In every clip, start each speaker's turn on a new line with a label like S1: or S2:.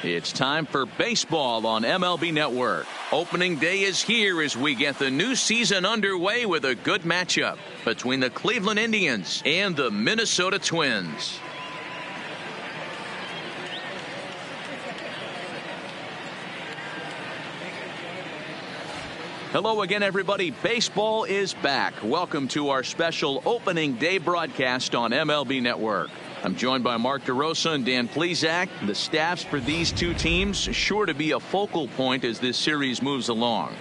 S1: It's time for baseball on MLB Network. Opening day is here as we get the new season underway with a good matchup between the Cleveland Indians and the Minnesota Twins. Hello again, everybody. Baseball is back. Welcome to our special opening day broadcast on MLB Network. I'm joined by Mark DeRosa and Dan Plesac. The staffs for these two teams sure to be a focal point as this series moves along.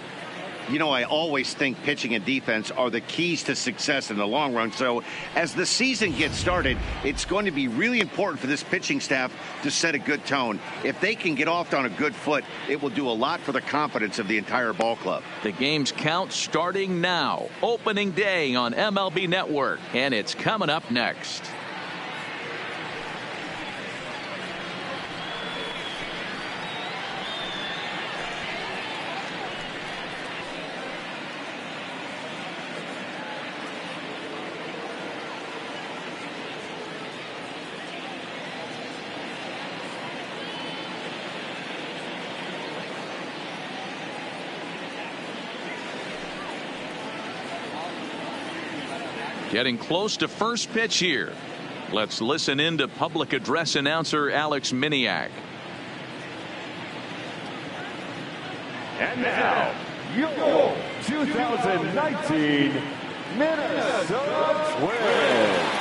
S2: You know, I always think pitching and defense are the keys to success in the long run. So as the season gets started, it's going to be really important for this pitching staff to set a good tone. If they can get off on a good foot, it will do a lot for the confidence of the entire ball club.
S1: The game's count starting now. Opening day on MLB Network, and it's coming up next. Getting close to first pitch here. Let's listen in to public address announcer Alex Miniak.
S3: And now, your 2019 Minnesota Twins.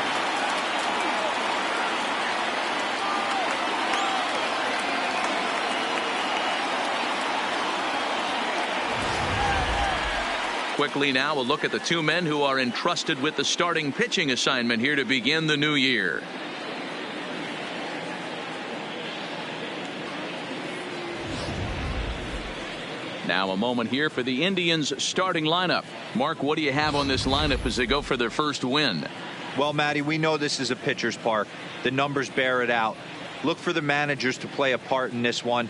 S1: Quickly now, a look at the two men who are entrusted with the starting pitching assignment here to begin the new year. Now a moment here for the Indians starting lineup. Mark, what do you have on this lineup as they go for their first win?
S4: Well, Matty, we know this is a pitcher's park. The numbers bear it out. Look for the managers to play a part in this one.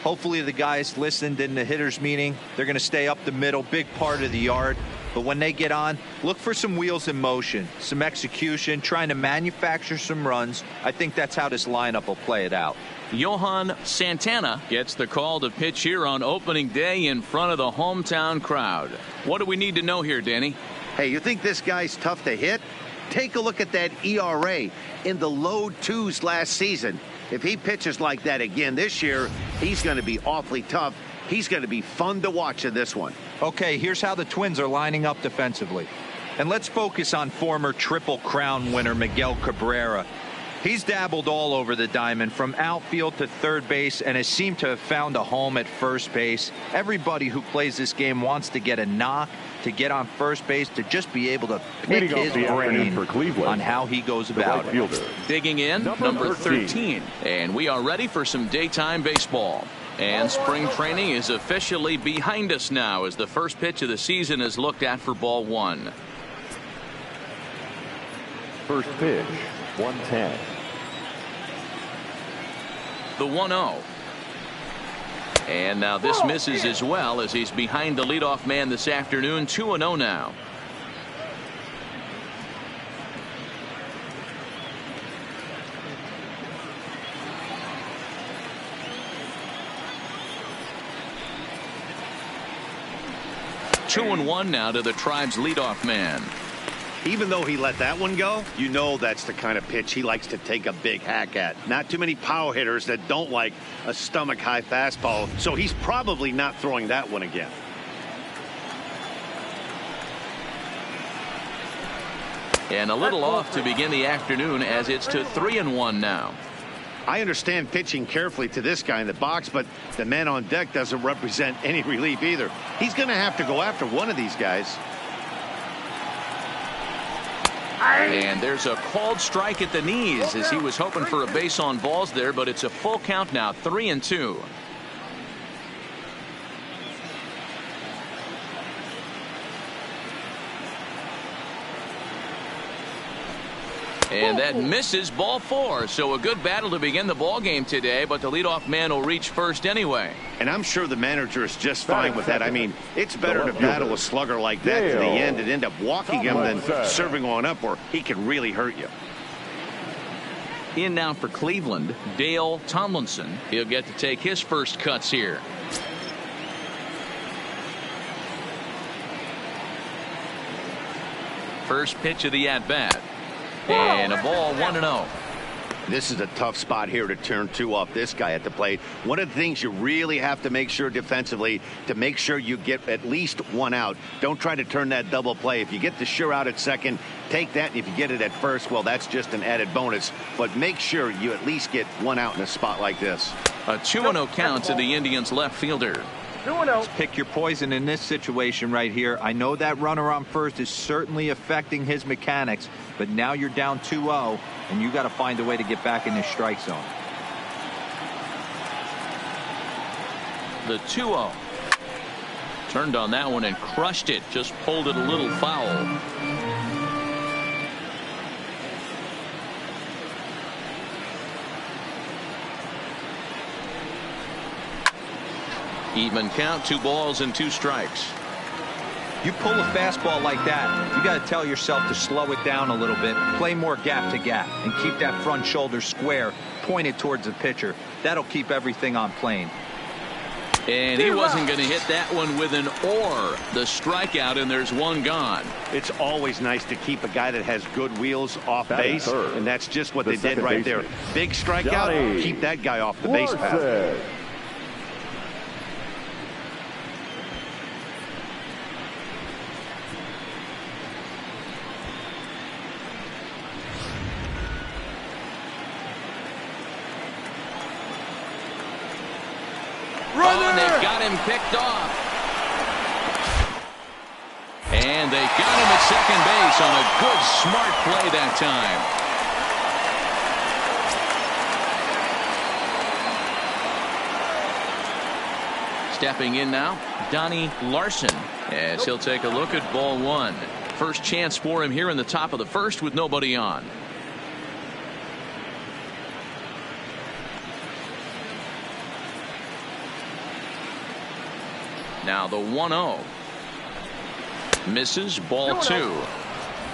S4: Hopefully the guys listened in the hitters meeting. They're going to stay up the middle, big part of the yard. But when they get on, look for some wheels in motion, some execution, trying to manufacture some runs. I think that's how this lineup will play it out.
S1: Johan Santana gets the call to pitch here on opening day in front of the hometown crowd. What do we need to know here, Danny?
S2: Hey, you think this guy's tough to hit? Take a look at that ERA in the low twos last season. If he pitches like that again this year, he's going to be awfully tough. He's going to be fun to watch in this one.
S4: Okay, here's how the Twins are lining up defensively. And let's focus on former Triple Crown winner Miguel Cabrera. He's dabbled all over the diamond from outfield to third base and has seemed to have found a home at first base. Everybody who plays this game wants to get a knock, to get on first base, to just be able to pick his brain on how he goes about it.
S1: Digging in, number 13. And we are ready for some daytime baseball. And spring training is officially behind us now as the first pitch of the season is looked at for ball one.
S3: First pitch, 110.
S1: The 1-0. And now this misses as well as he's behind the leadoff man this afternoon. 2-0 now. Two and one now to the Tribe's leadoff man.
S2: Even though he let that one go, you know that's the kind of pitch he likes to take a big hack at. Not too many power hitters that don't like a stomach-high fastball, so he's probably not throwing that one again.
S1: And a little off to begin the afternoon as it's to 3-1 now.
S2: I understand pitching carefully to this guy in the box, but the man on deck doesn't represent any relief either. He's going to have to go after one of these guys.
S1: And there's a called strike at the knees as he was hoping for a base on balls there, but it's a full count now, 3-2. And that misses, ball four. So a good battle to begin the ball game today, but the leadoff man will reach first anyway.
S2: And I'm sure the manager is just fine with that. I mean, it's better to battle a slugger like that to the end and end up walking him than serving on up where he can really hurt you.
S1: In now for Cleveland, Dale Tomlinson. He'll get to take his first cuts here. First pitch of the at-bat. And a ball 1-0.
S2: This is a tough spot here to turn two off this guy at the plate. One of the things you really have to make sure defensively to make sure you get at least one out. Don't try to turn that double play. If you get the sure out at second, take that. And if you get it at first, well, that's just an added bonus. But make sure you at least get one out in a spot like this.
S1: A 2-0 count to the Indians left fielder.
S4: Pick your poison in this situation right here. I know that runner on first is certainly affecting his mechanics, but now you're down 2-0, and you got to find a way to get back in this strike zone.
S1: The 2-0. Turned on that one and crushed it. Just pulled it a little foul. Even count, 2 balls and 2 strikes.
S4: You pull a fastball like that, you got to tell yourself to slow it down a little bit, play more gap to gap, and keep that front shoulder square, pointed towards the pitcher. That'll keep everything on plane.
S1: And he wasn't going to hit that one with an or. The strikeout, and there's one gone.
S2: It's always nice to keep a guy that has good wheels off base, and that's just what they did right there. Big strikeout, keep that guy off the base path.
S1: Oh, and they've got him picked off. And they got him at second base on a good, smart play that time. Stepping in now, Donnie Larson, as he'll take a look at ball 1. First chance for him here in the top of the first with nobody on. Now the 1-0. Misses, ball 2.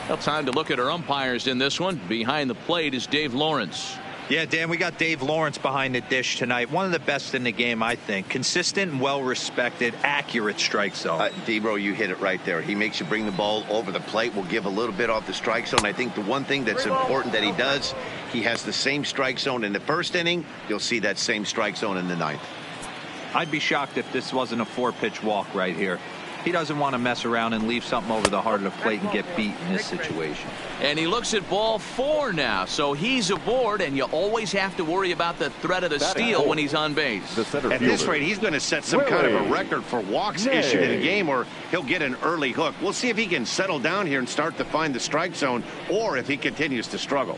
S1: Well, time to look at our umpires in this one. Behind the plate is Dave Lawrence.
S4: Yeah, Dan, we got Dave Lawrence behind the dish tonight. One of the best in the game, I think. Consistent and well-respected, accurate strike zone.
S2: Debro, you hit it right there. He makes you bring the ball over the plate. Will give a little bit off the strike zone. I think the one thing that's important that he does, he has the same strike zone in the first inning. You'll see that same strike zone in the 9th.
S4: I'd be shocked if this wasn't a 4-pitch walk right here. He doesn't want to mess around and leave something over the heart of the plate and get beat in this situation.
S1: And he looks at ball 4 now, so he's aboard, and you always have to worry about the threat of the steal when he's on base.
S2: At this rate, he's going to set some kind of a record for walks issued in a game, or he'll get an early hook. We'll see if he can settle down here and start to find the strike zone, or if he continues to struggle.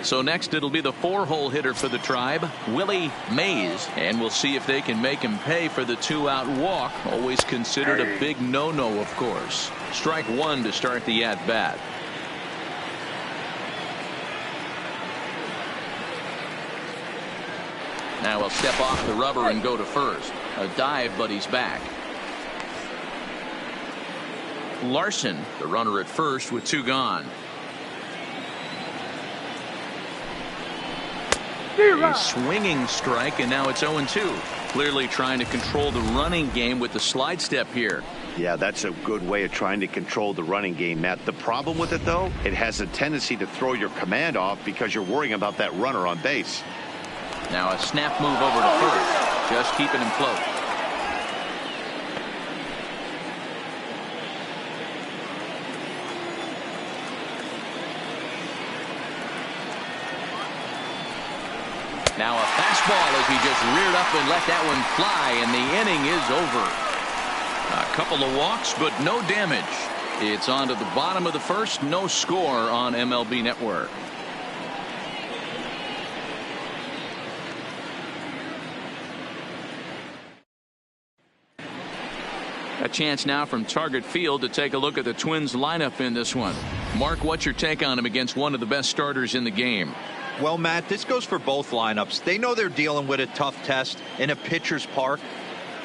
S1: So next it'll be the 4-hole hitter for the Tribe, Willie Mays, and we'll see if they can make him pay for the 2-out walk. Always considered a big no-no, of course. Strike 1 to start the at-bat. Now he'll step off the rubber and go to first. A dive, but he's back. Larson, the runner at first with 2 gone. A swinging strike, and now it's 0-2. Clearly trying to control the running game with the slide step here.
S2: Yeah, that's a good way of trying to control the running game, Matt. The problem with it, though, it has a tendency to throw your command off because you're worrying about that runner on base.
S1: Now a snap move over to first, just keeping him float. Now a fastball as he just reared up and let that one fly, and the inning is over. A couple of walks, but no damage. It's on to the bottom of the first. No score on MLB Network. A chance now from Target Field to take a look at the Twins lineup in this one. Mark, what's your take on him against one of the best starters in the game?
S4: Well, Matt, this goes for both lineups. They know they're dealing with a tough test in a pitcher's park.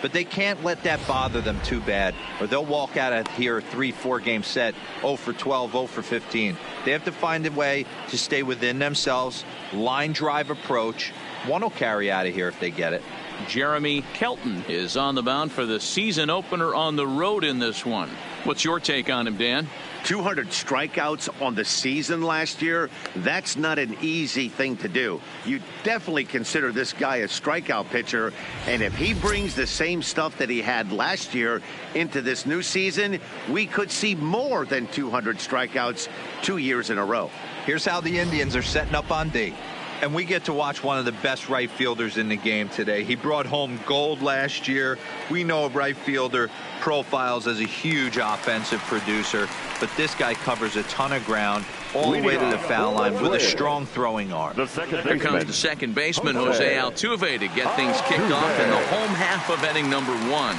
S4: but they can't let that bother them too bad, or they'll walk out of here a 3-4 game set 0 for 12, 0 for 15. They have to find a way to stay within themselves, line drive approach. One will carry out of here if they get it.
S1: Jeremy Kelton is on the mound for the season opener on the road in this one. What's your take on him, Dan?
S2: 200 strikeouts on the season last year. That's not an easy thing to do. You definitely consider this guy a strikeout pitcher, and if he brings the same stuff that he had last year into this new season, we could see more than 200 strikeouts 2 years in a row.
S4: Here's how the Indians are setting up on D. And we get to watch one of the best right fielders in the game today. He brought home gold last year. We know a right fielder profiles as a huge offensive producer, but this guy covers a ton of ground all the way to the foul line with a strong throwing arm.
S1: Here comes the second baseman, Jose Altuve, to get things kicked off in the home half of inning number 1.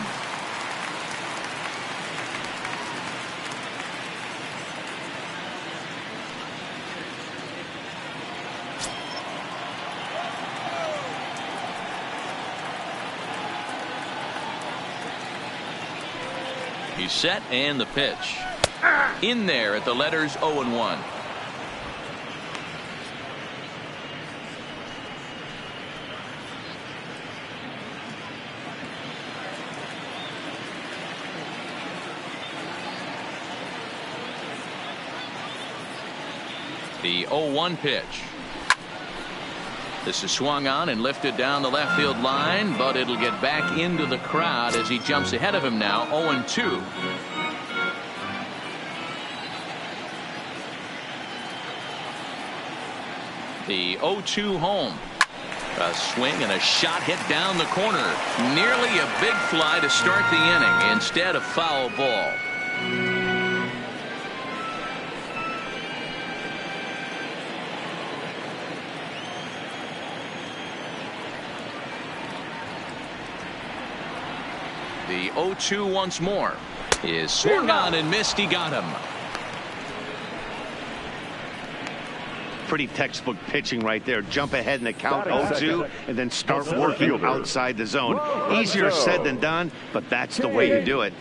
S1: He's set, and the pitch. In there at the letters 0-1. The 0-1 pitch. This is swung on and lifted down the left field line, but it'll get back into the crowd as he jumps ahead of him now. 0-2. The 0-2 home. A swing and a shot hit down the corner. Nearly a big fly to start the inning. Instead, a foul ball. The 0-2 once more is swung on and missed. He got him.
S2: Pretty textbook pitching right there. Jump ahead in the count 0-2 and then start working outside the zone. Easier said than done, but that's the way to do it.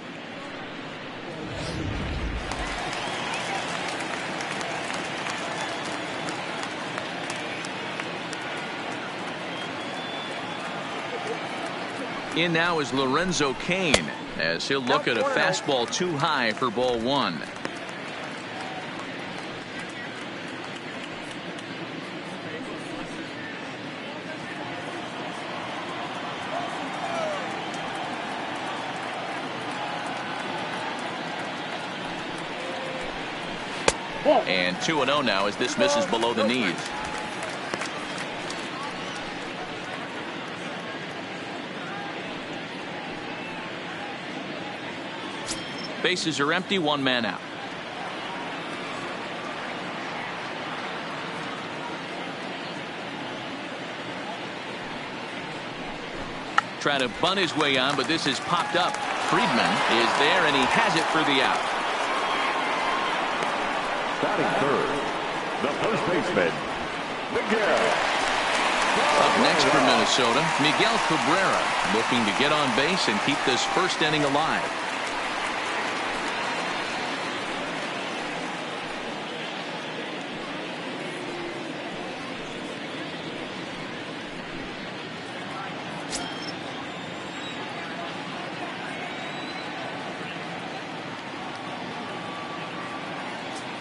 S1: In now is Lorenzo Cain as he'll look at a fastball too high for ball 1. And 2-0 now as this misses below the knees. Bases are empty, 1 man out. Try to bunt his way on, but this is popped up. Friedman is there, and he has it for the out.
S3: Batting third, the first baseman, Miguel.
S1: Up next for Minnesota, Miguel Cabrera, looking to get on base and keep this first inning alive.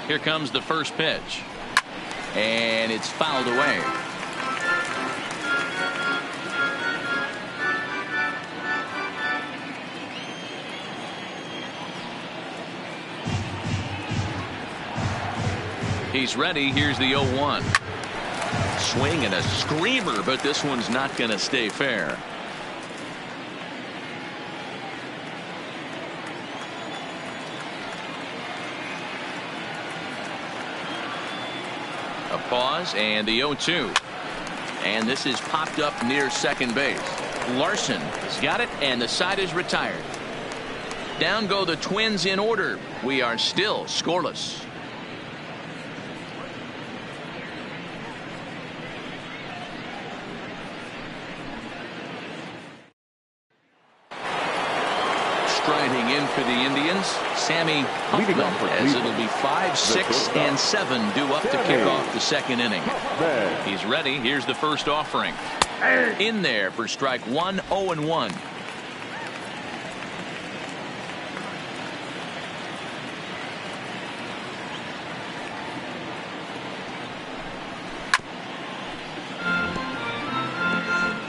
S1: Here comes the first pitch, and it's fouled away. He's ready. Here's the 0-1. Swing and a screamer, but this one's not going to stay fair. A pause and the 0-2. And this is popped up near second base. Larson has got it, and the side is retired. Down go the Twins in order. We are still scoreless. striding in for the Indians, Sammy Huffman, as it'll be 5, 6, and 7 due up to kick off the second inning. He's ready. Here's the first offering. In there for strike 1, 0-1.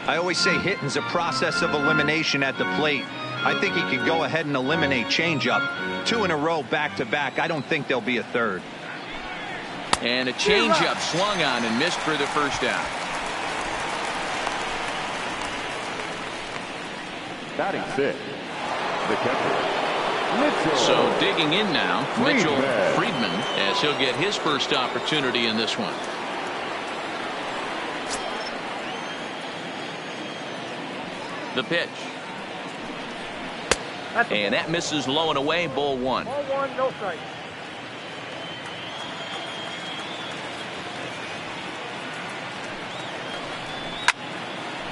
S4: I always say hitting's a process of elimination at the plate. I think he could go ahead and eliminate changeup. 2 in a row back-to-back. I don't think there'll be a third.
S1: And a changeup swung on and missed for the first out.
S3: Batting 6, the catcher, Mitchell.
S1: So digging in now, Mitchell Friedman, as he'll get his first opportunity in this one. The pitch. And that misses low and away, ball 1.
S5: Ball 1, no strike.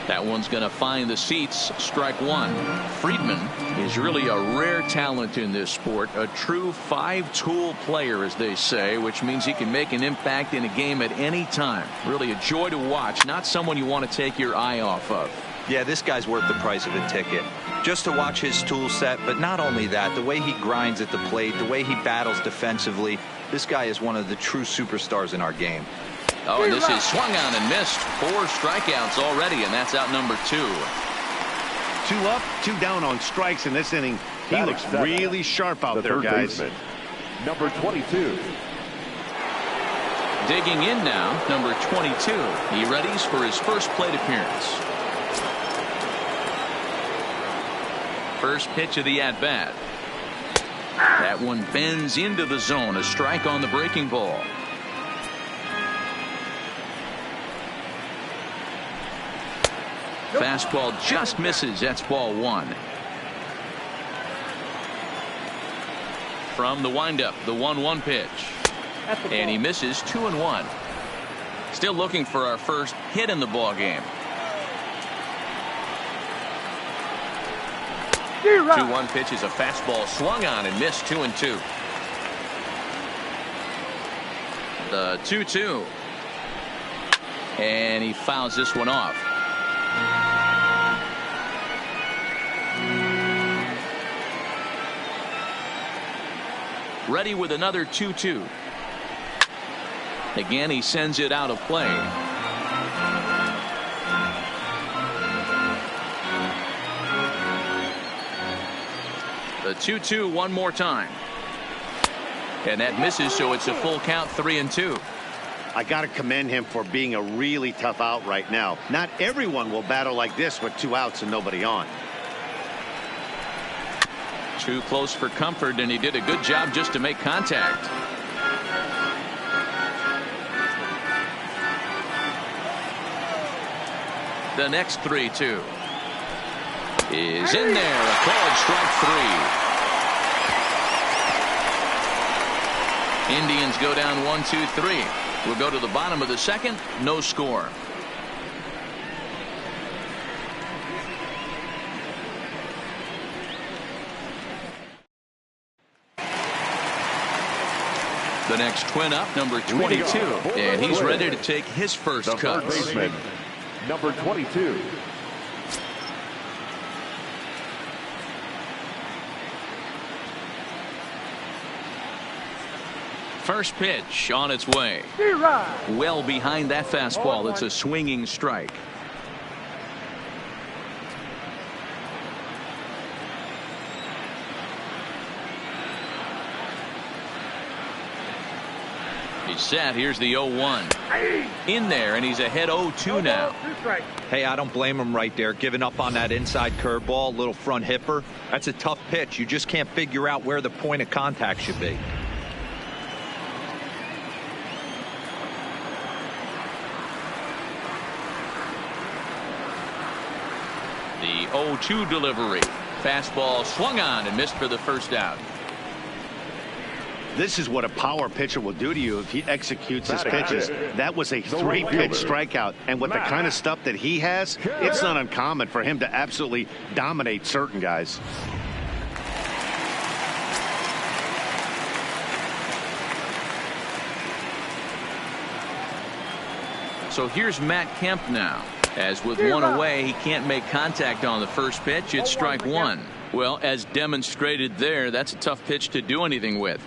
S1: That one's going to find the seats. Strike 1. Friedman is really a rare talent in this sport. A true 5-tool player, as they say, which means he can make an impact in a game at any time. Really a joy to watch. Not someone you want to take your eye off of.
S4: Yeah, this guy's worth the price of a ticket. Just to watch his tool set, but not only that, the way he grinds at the plate, the way he battles defensively, this guy is one of the true superstars in our game.
S1: Oh, and this is swung on and missed. 4 strikeouts already, and that's out number 2.
S2: 2 up, 2 down on strikes in this inning. He looks really sharp out there, guys.
S3: Baseman, number 22.
S1: Digging in now, number 22. He readies for his first plate appearance. First pitch of the at-bat. That one bends into the zone. A strike on the breaking ball. Fastball just misses. That's ball 1. From the windup, the 1-1 pitch. And he misses 2-1. Still looking for our first hit in the ball game. 2-1 pitch is a fastball swung on and missed. 2-2. The 2-2. And he fouls this one off. Ready with another 2-2. Again, he sends it out of play. The 2-2 one more time. And that misses, so it's a full count, 3-2.
S2: I got to commend him for being a really tough out right now. Not everyone will battle like this with 2 outs and nobody on.
S1: Too close for comfort, and he did a good job just to make contact. The next 3-2 is in there. A called strike 3. Indians go down 1-2-3. We'll go to the bottom of the second. No score. The next twin up, number 22, and he's ready to take his first cut.
S3: Baseman, number 22.
S1: First pitch on its way. Well behind that fastball. It's a swinging strike. He's set. Here's the 0-1. In there, and he's ahead 0-2 now.
S4: Hey, I don't blame him right there, giving up on that inside curveball, little front hipper. That's a tough pitch. You just can't figure out where the point of contact should be.
S1: The 0-2 delivery. Fastball swung on and missed for the first out.
S2: This is what a power pitcher will do to you if he executes his pitches. That was a 3-pitch strikeout, and with the kind of stuff that he has, it's not uncommon for him to absolutely dominate certain guys.
S1: So here's Matt Kemp now. As with one away, he can't make contact on the first pitch. It's strike one. Well, as demonstrated there, that's a tough pitch to do anything with.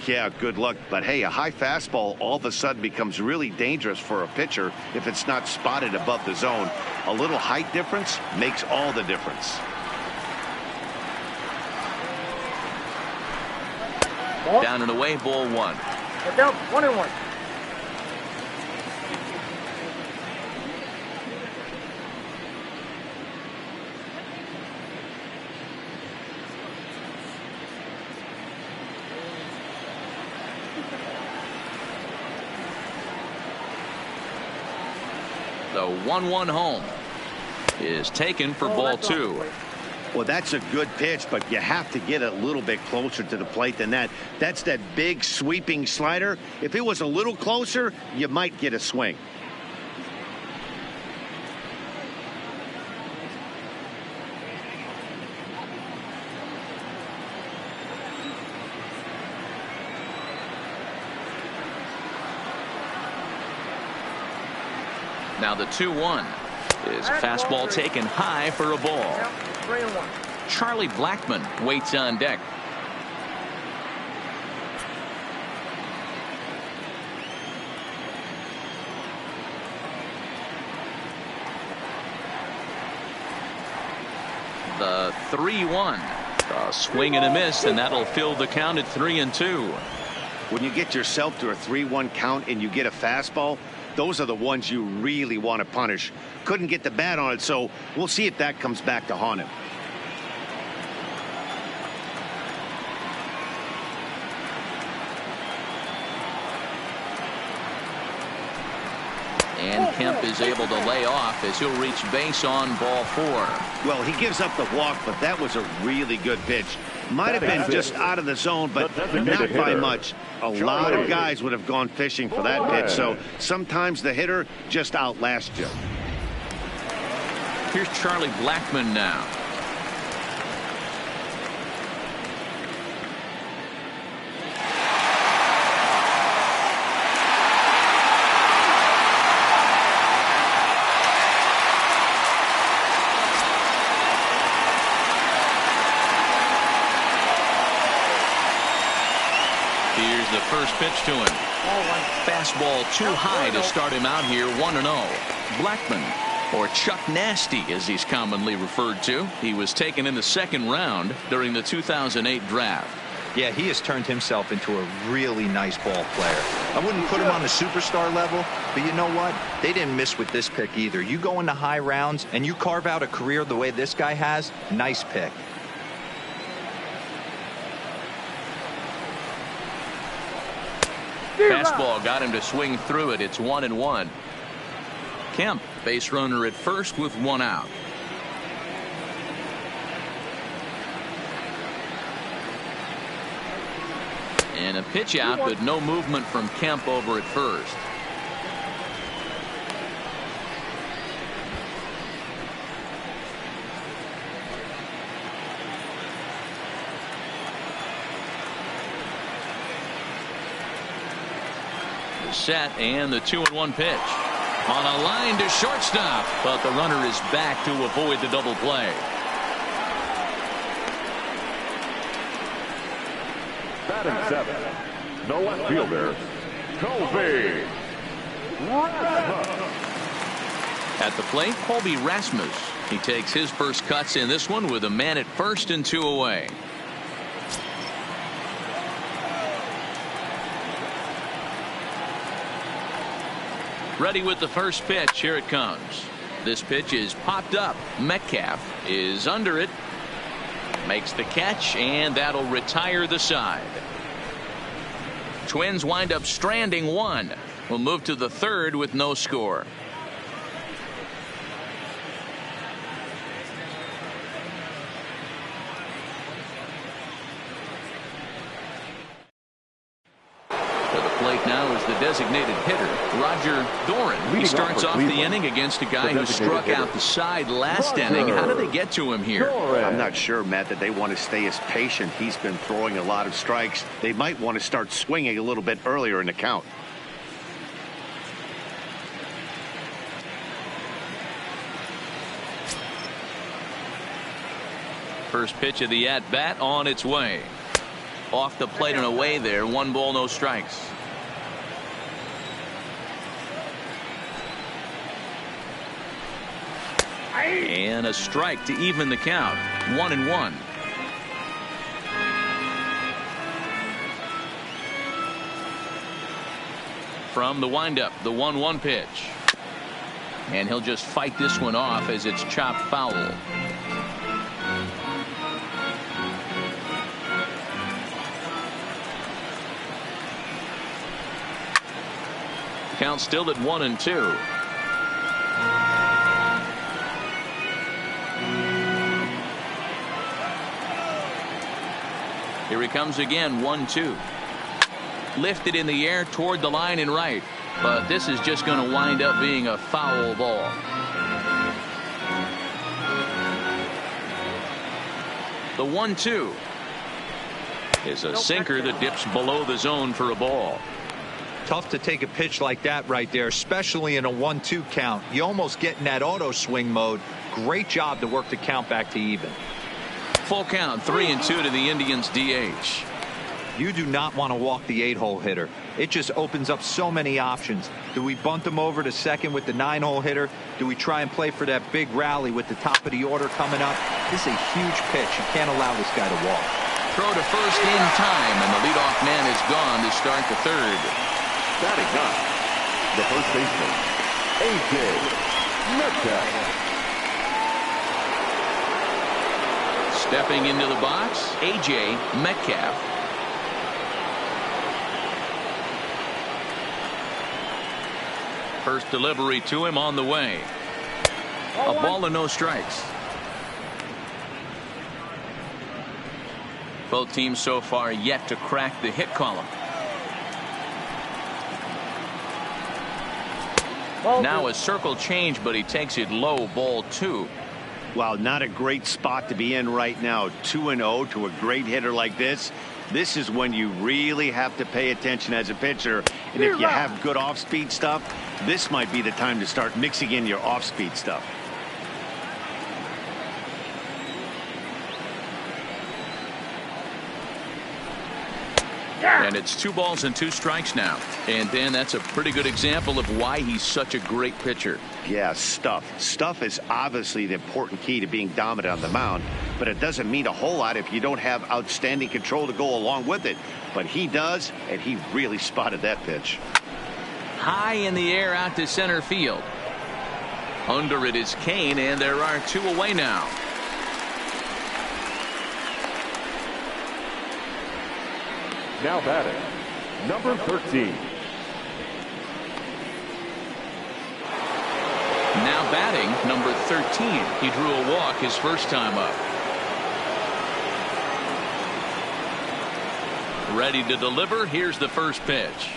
S2: Yeah, good luck. But hey, a high fastball all of a sudden becomes really dangerous for a pitcher if it's not spotted above the zone. A little height difference makes all the difference.
S1: Down and away, ball one.
S5: Down 1-1.
S1: The 1-1 home is taken for ball two.
S2: Well, that's a good pitch, but you have to get a little bit closer to the plate than that. That's that big sweeping slider. If it was a little closer, you might get a swing.
S1: Now the 2-1 is a fastball taken high for a ball.
S5: 3-1.
S1: Charlie Blackmon waits on deck. The 3-1. A swing and a miss, and that'll fill the count at 3-2.
S2: When you get yourself to a 3-1 count and you get a fastball, those are the ones you really want to punish. Couldn't get the bat on it, so we'll see if that comes back to haunt him.
S1: And Kemp is able to lay off as he'll reach base on ball four.
S2: Well, he gives up the walk, but that was a really good pitch. Might have been just out of the zone, but not by much. A lot of guys would have gone fishing for that pitch, so sometimes the hitter just outlasts you.
S1: Here's Charlie Blackmon now. Here's the first pitch to him. Fastball too high to start him out here, 1-0. Blackmon, or Chuck Nasty as he's commonly referred to. He was taken in the second round during the 2008 draft.
S4: Yeah, he has turned himself into a really nice ball player. I wouldn't put him on the superstar level, but you know what? They didn't miss with this pick either. You go into high rounds and you carve out a career the way this guy has, nice pick.
S1: Fastball got him to swing through it. It's 1-1. Kemp, base runner at first with one out. And a pitch out, but no movement from Kemp over at first. Set and the 2-1 pitch on a line to shortstop, but the runner is back to avoid the double play.
S3: Batting seventh, the left fielder, Colby Rasmus.
S1: At the plate, Colby Rasmus. He takes his first cuts in this one with a man at first and two away. Ready with the first pitch. Here it comes. This pitch is popped up. Metcalf is under it. Makes the catch, and that'll retire the side. Twins wind up stranding one. We'll move to the third with no score. Now is the designated hitter, Roger Doran. He starts off the inning against a guy who struck out the side last inning. How did they get to him here?
S2: I'm not sure, Matt, that they want to stay as patient. He's been throwing a lot of strikes. They might want to start swinging a little bit earlier in the count.
S1: First pitch of the at-bat on its way. Off the plate and away there. 1 ball, no strikes. And a strike to even the count. 1-1. From the windup, the 1-1 pitch. And he'll just fight this one off as it's chopped foul. Count still at 1-2. Here he comes again. 1-2. Lifted in the air toward the line and right, but this is just going to wind up being a foul ball. The 1-2 is a sinker that dips below the zone for a ball.
S4: Tough to take a pitch like that right there, especially in a 1-2 count. You almost get in that auto swing mode. Great job to work the count back to even.
S1: Full count, 3-2 to the Indians DH.
S4: You do not want to walk the 8-hole hitter. It just opens up so many options. Do we bunt him over to second with the 9-hole hitter? Do we try and play for that big rally with the top of the order coming up? This is a huge pitch. You can't allow this guy to walk.
S1: Throw to first in time, and the leadoff man is gone to start the third.
S3: Batting up, the first baseman, A.J. Metcalf.
S1: Stepping into the box, A.J. Metcalf. First delivery to him on the way. A ball and no strikes. Both teams so far yet to crack the hit column. Now a circle change, but he takes it low. Ball 2.
S2: Wow, not a great spot to be in right now. 2-0 to a great hitter like this. This is when you really have to pay attention as a pitcher. And if you have good off-speed stuff, this might be the time to start mixing in your off-speed stuff.
S1: And it's 2 balls and 2 strikes now. And Dan, that's a pretty good example of why he's such a great pitcher.
S2: Yeah, stuff. Stuff is obviously the important key to being dominant on the mound, but it doesn't mean a whole lot if you don't have outstanding control to go along with it. But he does, and he really spotted that pitch.
S1: High in the air out to center field. Under it is Kane, and there are 2 away now.
S3: Now batting, number 13.
S1: Now batting, number 13. He drew a walk his first time up. Ready to deliver. Here's the first pitch.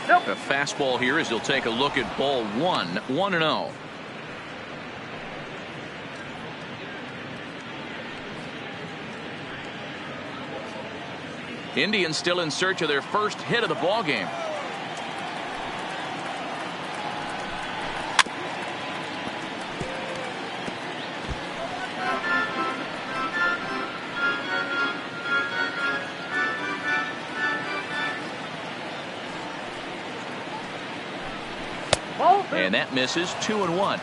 S1: A fastball here as he'll take a look at ball 1. 1-0. Indians still in search of their first hit of the ball game. And that misses. 2-1.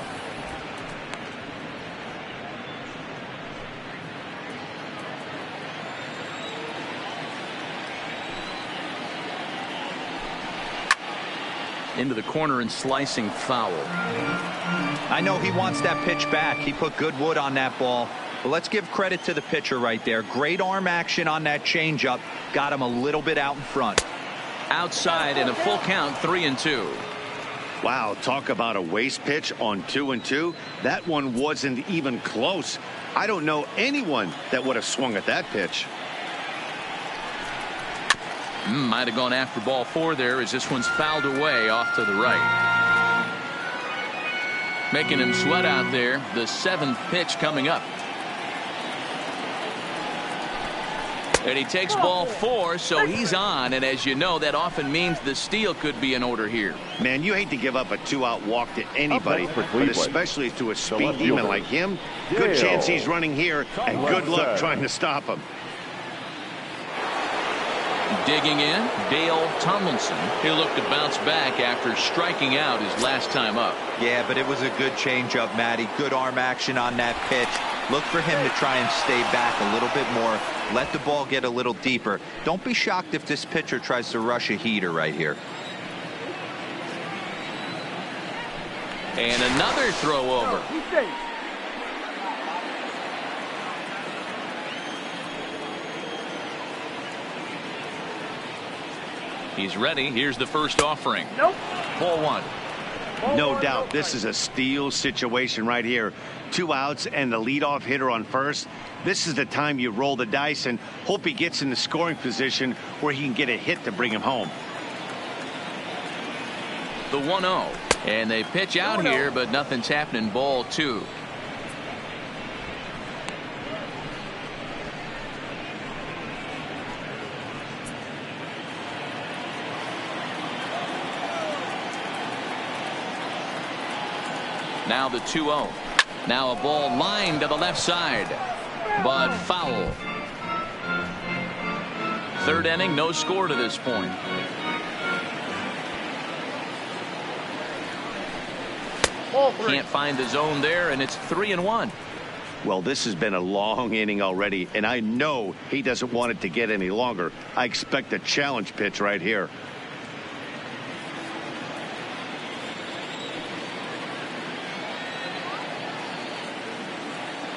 S1: Into the corner and slicing foul.
S4: I know he wants that pitch back. He put good wood on that ball. But let's give credit to the pitcher right there. Great arm action on that changeup. Got him a little bit out in front.
S1: Outside and a full count. 3-2.
S2: Wow, talk about a waste pitch on 2-2. That one wasn't even close. I don't know anyone that would have swung at that pitch.
S1: Might have gone after ball 4 there as this one's fouled away off to the right. Making him sweat out there. The 7th pitch coming up. And he takes ball 4, so he's on. And as you know, that often means the steal could be in order here.
S2: Man, you hate to give up a 2-out walk to anybody, but especially to a speed demon like him. Good chance he's running here, and good luck trying to stop him.
S1: Digging in, Dale Tomlinson. He'll look to bounce back after striking out his last time up.
S4: Yeah, but it was a good changeup, Matty. Good arm action on that pitch. Look for him to try and stay back a little bit more. Let the ball get a little deeper. Don't be shocked if this pitcher tries to rush a heater right here.
S1: And another throw over. He's ready. Here's the first offering.
S5: Nope.
S1: Ball 1.
S2: No doubt this is a steal situation right here. 2 outs and the leadoff hitter on first. This is the time you roll the dice and hope he gets in the scoring position where he can get a hit to bring him home.
S1: The 1-0. And they pitch out here, but nothing's happening. Ball 2. Now the 2-0. Now a ball lined to the left side, but foul. Third inning, no score to this point. Can't find the zone there, and it's 3-1.
S2: Well, this has been a long inning already, and I know he doesn't want it to get any longer. I expect a challenge pitch right here.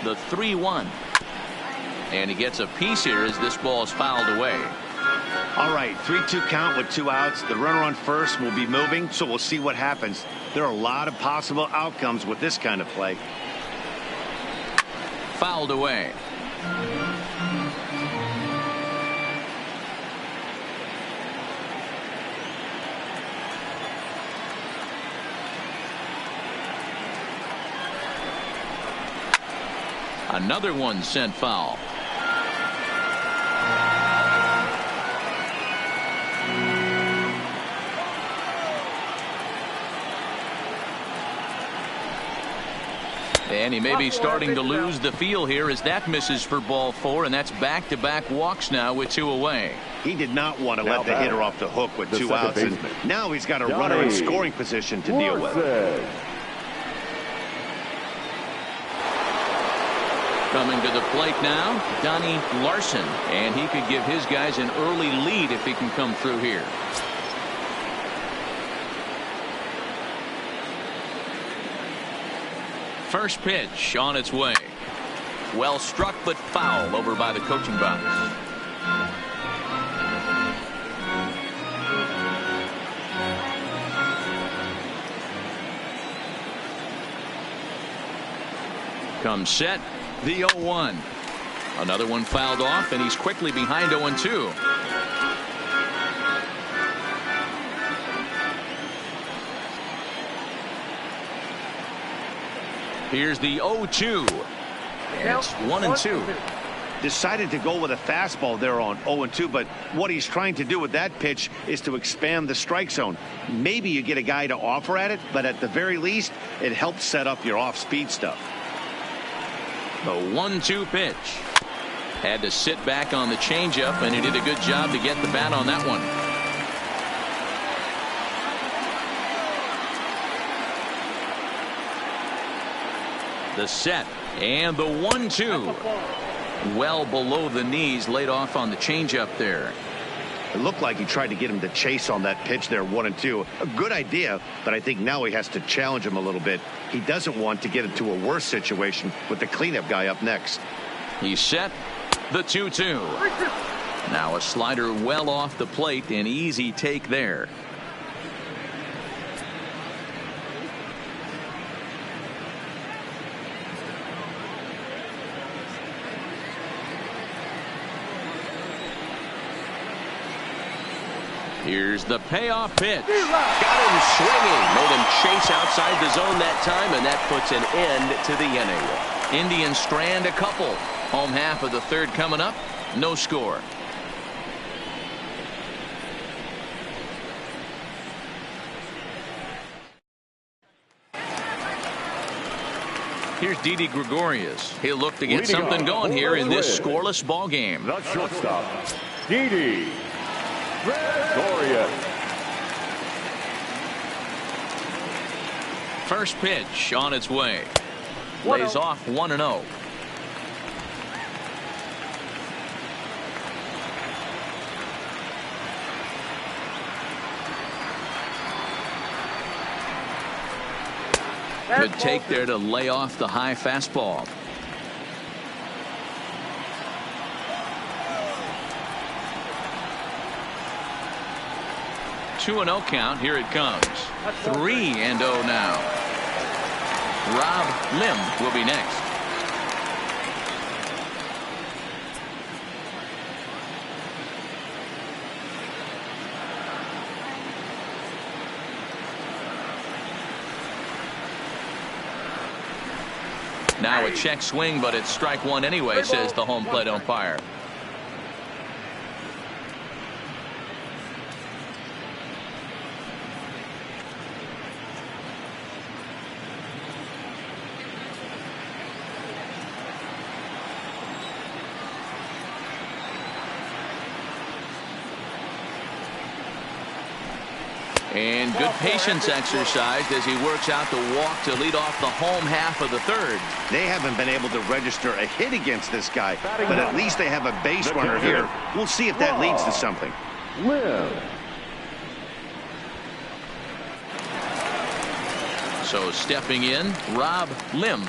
S1: The 3-1. And he gets a piece here as this ball is fouled away.
S2: All right, 3-2 count with 2 outs. The runner on first will be moving, so we'll see what happens. There are a lot of possible outcomes with this kind of play.
S1: Fouled away. Another one sent foul. And he may be starting to lose the feel here as that misses for ball 4, and that's back-to-back walks now with 2 away.
S2: He did not want to let the hitter off the hook with 2 outs, and now he's got a runner in scoring position to deal with.
S1: Coming to the plate now, Donnie Larson, and he could give his guys an early lead if he can come through here. First pitch on its way. Well struck, but foul over by the coaching box. Comes set. The 0-1. Another one fouled off, and he's quickly behind 0-2. Here's the 0-2. It's 1-2.
S2: Decided to go with a fastball there on 0-2, but what he's trying to do with that pitch is to expand the strike zone. Maybe you get a guy to offer at it, but at the very least, it helps set up your off-speed stuff.
S1: The 1-2 pitch. Had to sit back on the changeup, and he did a good job to get the bat on that one. The set and the 1-2. Well below the knees, laid off on the changeup there.
S2: It looked like he tried to get him to chase on that pitch there, 1-2. A good idea, but I think now he has to challenge him a little bit. He doesn't want to get into a worse situation with the cleanup guy up next.
S1: He's set. The 2-2. Now a slider well off the plate, an easy take there. Here's the payoff pitch.
S6: Got him swinging. Made him chase outside the zone that time, and that puts an end to the inning.
S1: Indians strand a couple. Home half of the third coming up. No score. Here's Didi Gregorius. He'll look to get
S3: Leading
S1: something
S3: off
S1: going
S3: for
S1: here
S3: the
S1: in this
S3: Reds,
S1: scoreless ball game.
S3: the shortstop, Didi Gregorius.
S1: First pitch on its way. Lays off 1-0. Good take there to lay off the high fastball. Two and 0 count. Here it comes. 3-0 now. Rob Lim will be next. Now a check swing, but it's strike one anyway, says the home plate umpire. And good patience exercised as he works out the walk to lead off the home half of the third.
S2: They haven't been able to register a hit against this guy, but at least they have a base runner here. We'll see if that leads to something.
S3: Lim.
S1: So stepping in, Rob Lim.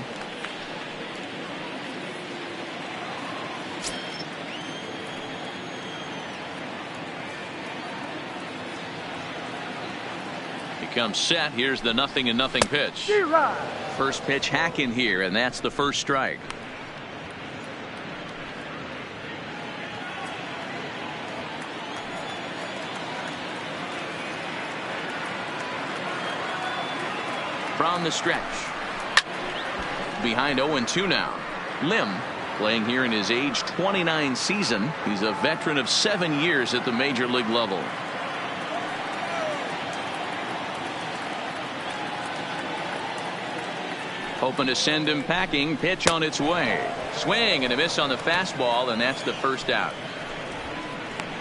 S1: Comes set. Here's the 0-0 pitch. First pitch hacking here, and that's the first strike. From the stretch. Behind 0-2 now. Lim playing here in his age 29 season. He's a veteran of 7 years at the major league level. Hoping to send him packing. Pitch on its way. Swing and a miss on the fastball, and that's the first out.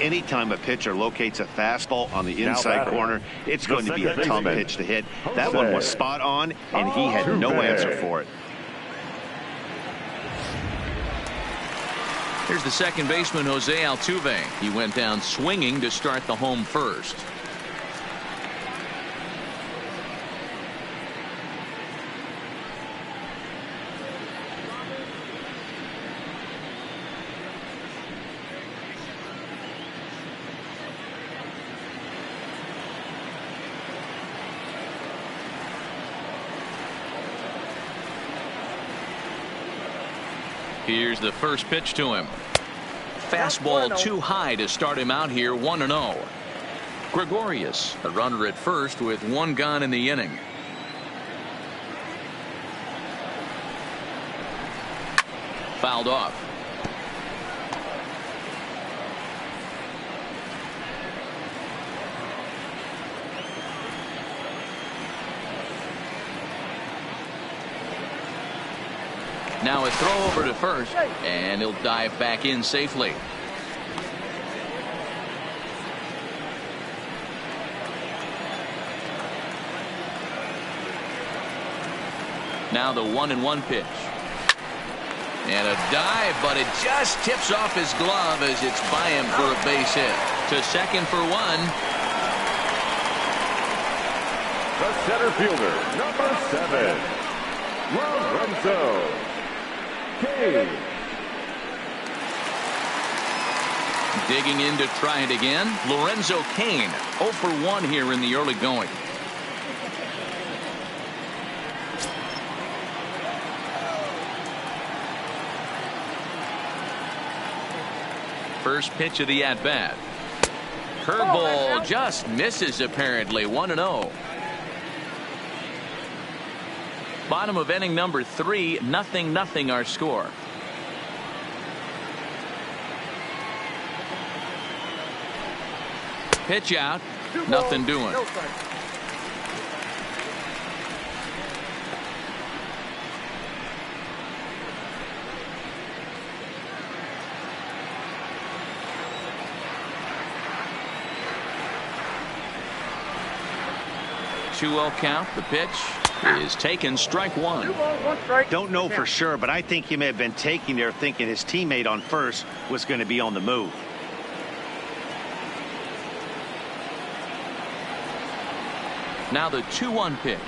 S2: Anytime a pitcher locates a fastball on the inside corner, it's going to be a tough pitch to hit. That one was spot on, and he had no answer for it.
S1: Here's the second baseman, Jose Altuve. He went down swinging to start the home first. Here's the first pitch to him. Fastball too high to start him out here. 1-0. Gregorius, a runner at first with one gone in the inning. Fouled off. Now a throw over to first, and he'll dive back in safely. Now the 1-1 pitch. And a dive, but it just tips off his glove as it's by him for a base hit. To second for one.
S3: The center fielder, number 7, Lorenzo Cain.
S1: Digging in to try it again. Lorenzo Cain, 0 for 1 here in the early going. First pitch of the at-bat. Curveball just misses apparently. 1-0. Bottom of inning number 3, 0-0 our score. Pitch out, nothing doing. 2-0 count. The pitch is taken, strike one.
S5: 2 balls, 1 strike.
S2: Don't know for sure, but I think he may have been taking there thinking his teammate on first was going to be on the move.
S1: Now the 2-1 pitch.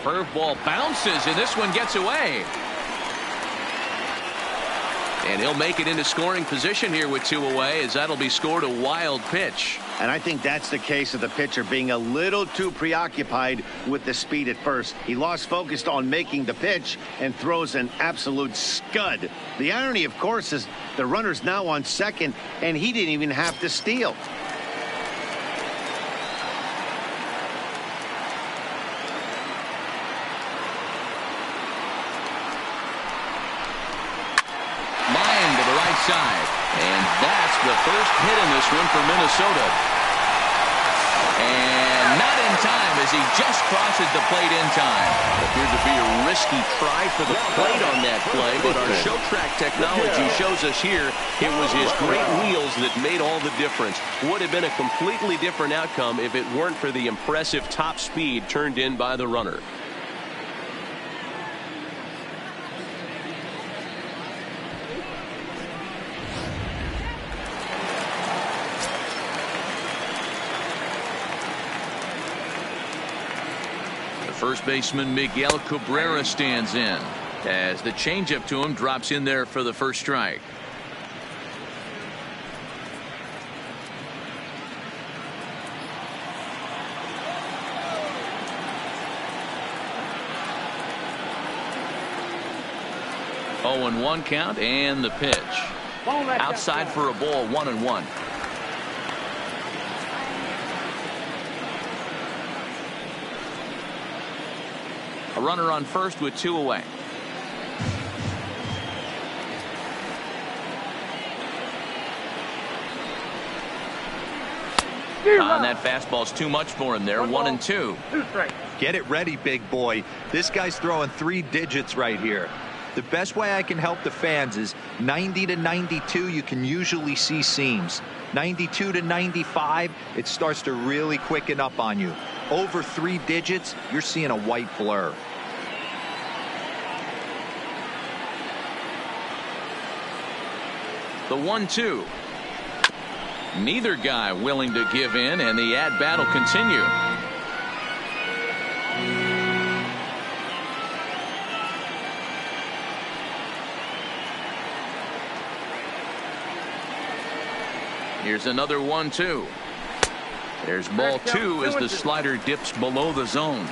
S1: Curveball bounces, and this one gets away. And he'll make it into scoring position here with 2 away, as that'll be scored a wild pitch.
S2: And I think that's the case of the pitcher being a little too preoccupied with the speed at first. He lost focus on making the pitch and throws an absolute scud. The irony, of course, is the runner's now on second, and he didn't even have to steal.
S1: Side. And that's the first hit in this one for Minnesota. And not in time, as he just crosses the plate in time. Appeared to be a risky try for the plate on that play, but our show track technology shows us here it was his great wheels that made all the difference. Would have been a completely different outcome if it weren't for the impressive top speed turned in by the runner. First baseman Miguel Cabrera stands in as the changeup to him drops in there for the first strike. Oh, and 1 count, and the pitch outside for a ball. 1-1. A runner on first with 2 away. And that fastball's too much for him there. 1-2.
S5: 2 strikes.
S4: Get it ready, big boy. This guy's throwing 3 digits right here. The best way I can help the fans is 90 to 92. You can usually see seams. 92 to 95, it starts to really quicken up on you. Over 3 digits, you're seeing a white blur.
S1: The 1-2. Neither guy willing to give in, and the at-bat will continue. Here's another 1-2. There's ball 2 as the slider dips below the zone.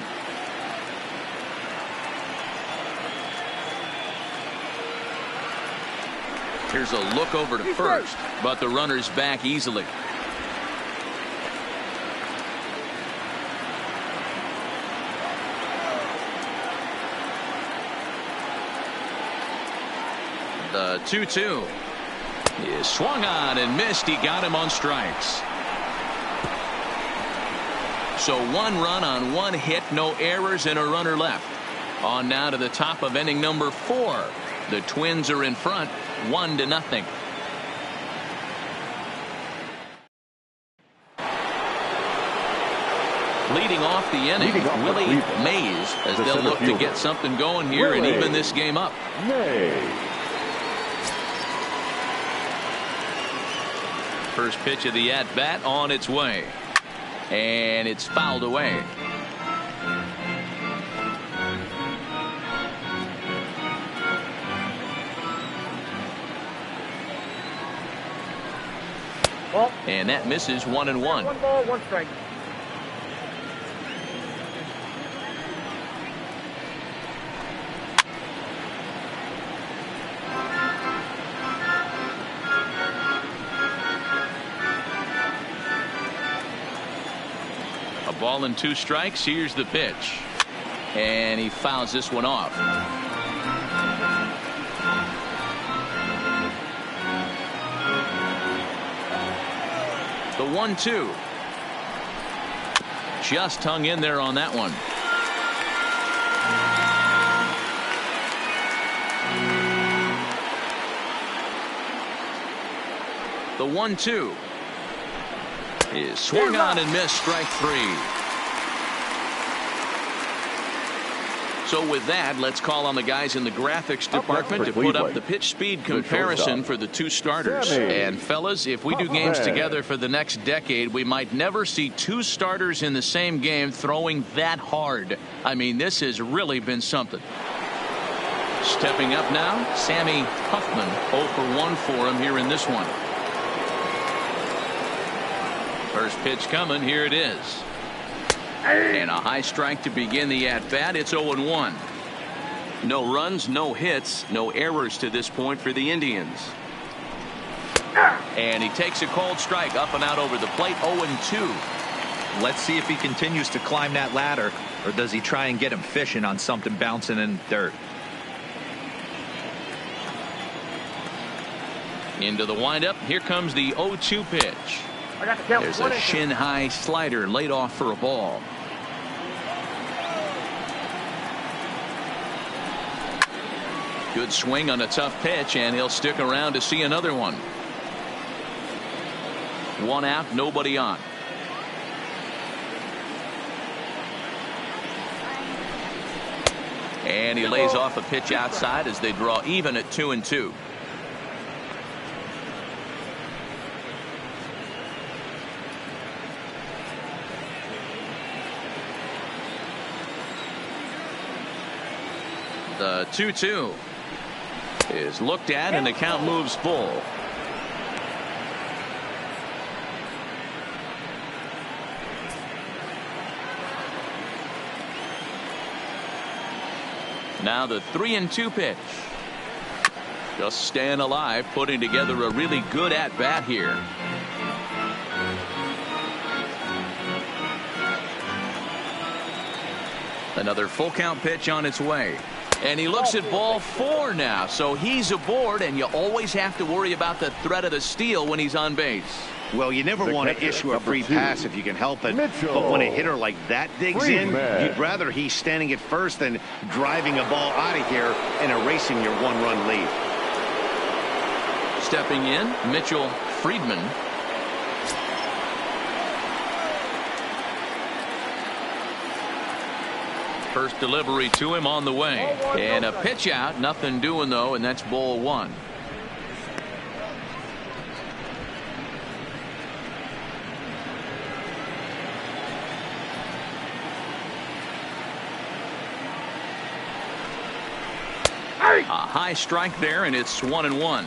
S1: Here's a look over to first, but the runner's back easily. The 2-2 is swung on and missed. He got him on strikes. So 1 run on 1 hit, no errors, and a runner left. On now to the top of inning number 4. The Twins are in front, 1-0. Leading off the inning, Willie Mays, as they'll look to get something going here and even this game up. First pitch of the at-bat on its way. And it's fouled away. And that misses. 1-1.
S5: 1 ball, 1 strike.
S1: A ball and 2 strikes. Here's the pitch. And he fouls this one off. The 1-2. Just hung in there on that one. The 1-2 is swung on and missed. Strike 3. So with that, let's call on the guys in the graphics department to put up the pitch speed comparison for the two starters. And fellas, if we do games together for the next decade, we might never see two starters in the same game throwing that hard. I mean, this has really been something. Stepping up now, Sammy Huffman. 0 for 1 for him here in this one. First pitch coming. Here it is. And a high strike to begin the at-bat. It's 0-1. No runs, no hits, no errors to this point for the Indians. And he takes a cold strike up and out over the plate. 0-2.
S4: Let's see if he continues to climb that ladder, or does he try and get him fishing on something bouncing in the dirt.
S1: Into the windup. Here comes the 0-2 pitch. There's a shin-high slider laid off for a ball. Good swing on a tough pitch, and he'll stick around to see another one. One out, nobody on. And he lays off a pitch outside as they draw even at 2-2. The 2-2 is looked at, and the count moves full. Now the 3-2 pitch. Just staying alive, putting together a really good at-bat here. Another full count pitch on its way. And he looks at ball 4 now, so he's aboard, and you always have to worry about the threat of the steal when he's on base.
S2: Well, you never want to issue a free pass if you can help it, but when a hitter like that digs in, you'd rather he's standing at first than driving a ball out of here and erasing your one-run lead.
S1: Stepping in, Mitchell Friedman. First delivery to him on the way. And a pitch out. Nothing doing, though, and that's ball 1. A high strike there, and it's 1-1.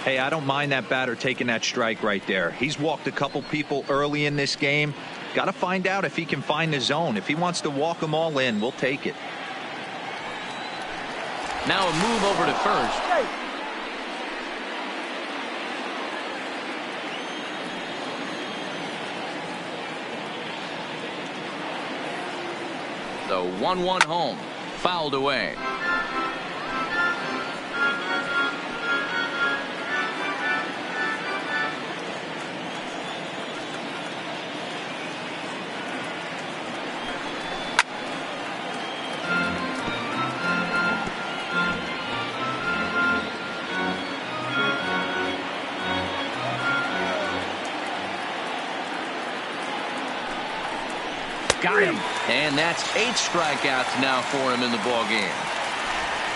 S4: Hey, I don't mind that batter taking that strike right there. He's walked a couple people early in this game. Got to find out if he can find the zone. If he wants to walk them all in, we'll take it.
S1: Now a move over to first. The 1-1 home. Fouled away.
S2: Got him.
S1: And that's 8 strikeouts now for him in the ball game.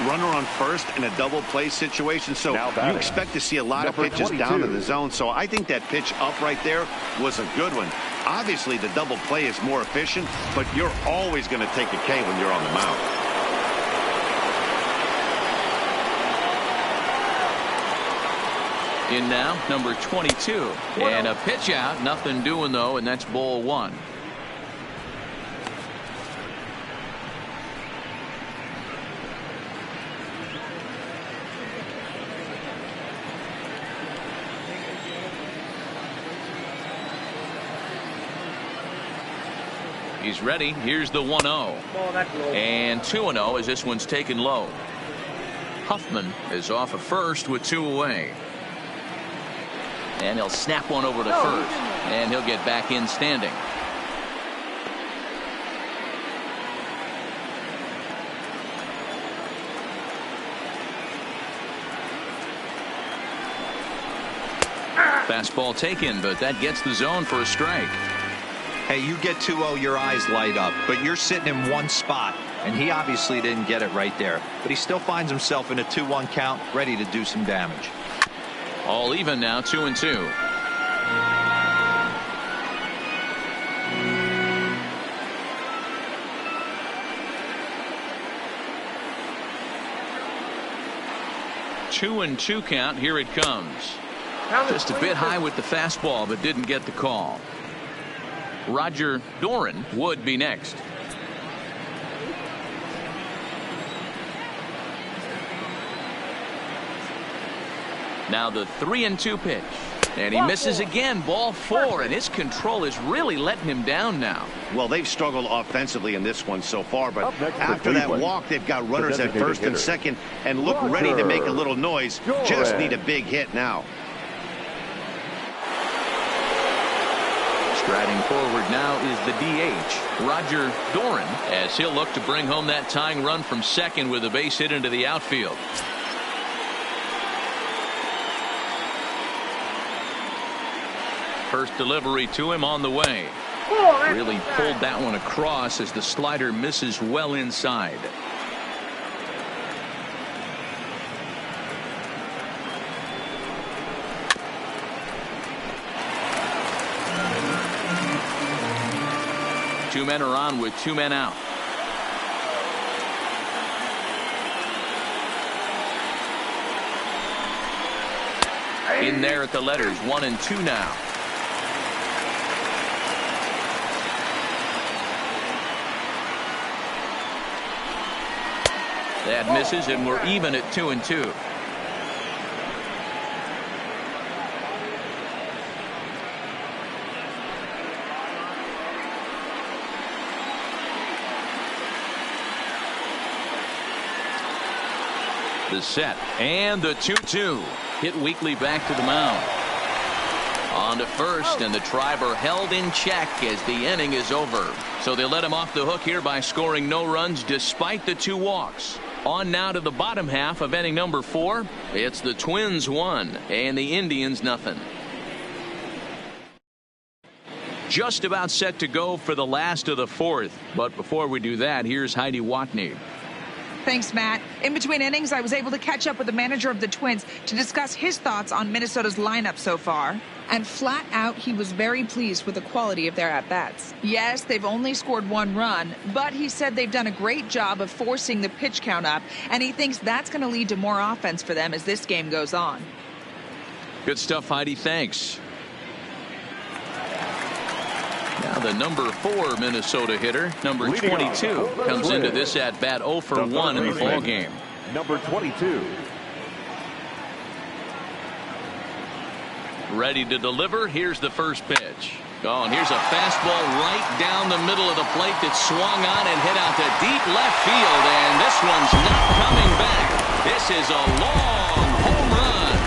S2: Runner on first in a double play situation, so you expect to see a lot of pitches down to the zone. So I think that pitch up right there was a good one. Obviously, the double play is more efficient, but you're always going to take a K when you're on the mound.
S1: In now, number 22. And a pitch out. Nothing doing, though, and that's ball 1. He's ready. Here's the 1-0. And 2-0 as this one's taken low. Huffman is off of first with 2 away. And he'll snap one over to first. And he'll get back in standing. Fastball taken, but that gets the zone for a strike.
S4: Hey, you get 2-0, your eyes light up, but you're sitting in one spot. And he obviously didn't get it right there. But he still finds himself in a 2-1 count, ready to do some damage.
S1: All even now, 2-2. Two and two count. Here it comes. Just a bit high with the fastball, but didn't get the call. Roger Doran would be next. Now the 3-2 pitch. And he misses again. Ball 4, and his control is really letting him down now.
S2: Well, they've struggled offensively in this one so far, but
S3: next
S2: after that walk, they've got runners at first and second and look ready to make a little noise. Just need a big hit now.
S1: Striding forward now is the DH, Roger Doran, as he'll look to bring home that tying run from second with a base hit into the outfield. First delivery to him on the way. Really pulled that one across as the slider misses well inside. Two men are on with two men out. In there at the letters, 1 and 2 now. That misses, and we're even at 2 and 2. The set and the 2-2. Hit weakly back to the mound. On to first, and the Triber held in check as the inning is over. So they let him off the hook here by scoring no runs despite the 2 walks. On now to the bottom half of inning number 4. It's the Twins 1 and the Indians nothing. Just about set to go for the last of the 4th. But before we do that, here's Heidi Watney.
S7: Thanks, Matt. In between innings, I was able to catch up with the manager of the Twins to discuss his thoughts on Minnesota's lineup so far. And flat out, he was very pleased with the quality of their at-bats. Yes, they've only scored 1 run, but he said they've done a great job of forcing the pitch count up, and he thinks that's going to lead to more offense for them as this game goes on.
S1: Good stuff, Heidi. Thanks. Now the number 4 Minnesota hitter, number 22, comes into this at-bat 0 for 1 in the ball game.
S3: Number 22.
S1: Ready to deliver. Here's the first pitch. Oh, and here's a fastball right down the middle of the plate that swung on and hit out to deep left field, and this one's not coming back. This is a long home run.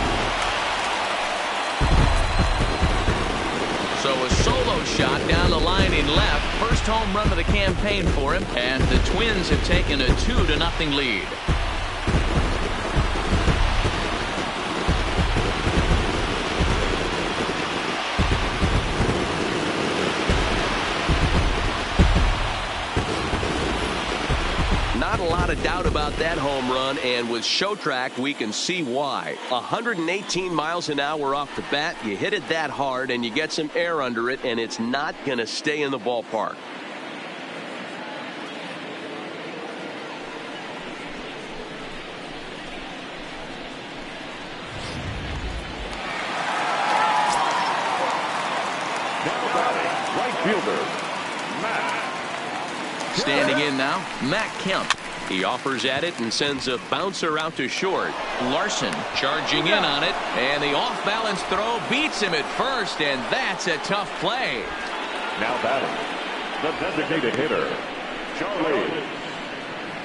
S1: So a solo shot down the line in left. First home run of the campaign for him, and the Twins have taken a 2-0 lead. Not a lot of doubt about that home run, and with Showtrack we can see why.
S6: 118 miles an hour off the bat. You hit it that hard and you get some air under it, and it's not going to stay in the ballpark.
S3: Right fielder, Matt.
S1: Standing in now, Matt Kemp. He offers at it and sends a bouncer out to short. Larson charging in on it, and the off-balance throw beats him at first, and that's a tough play.
S3: Now batting, the designated hitter, Charlie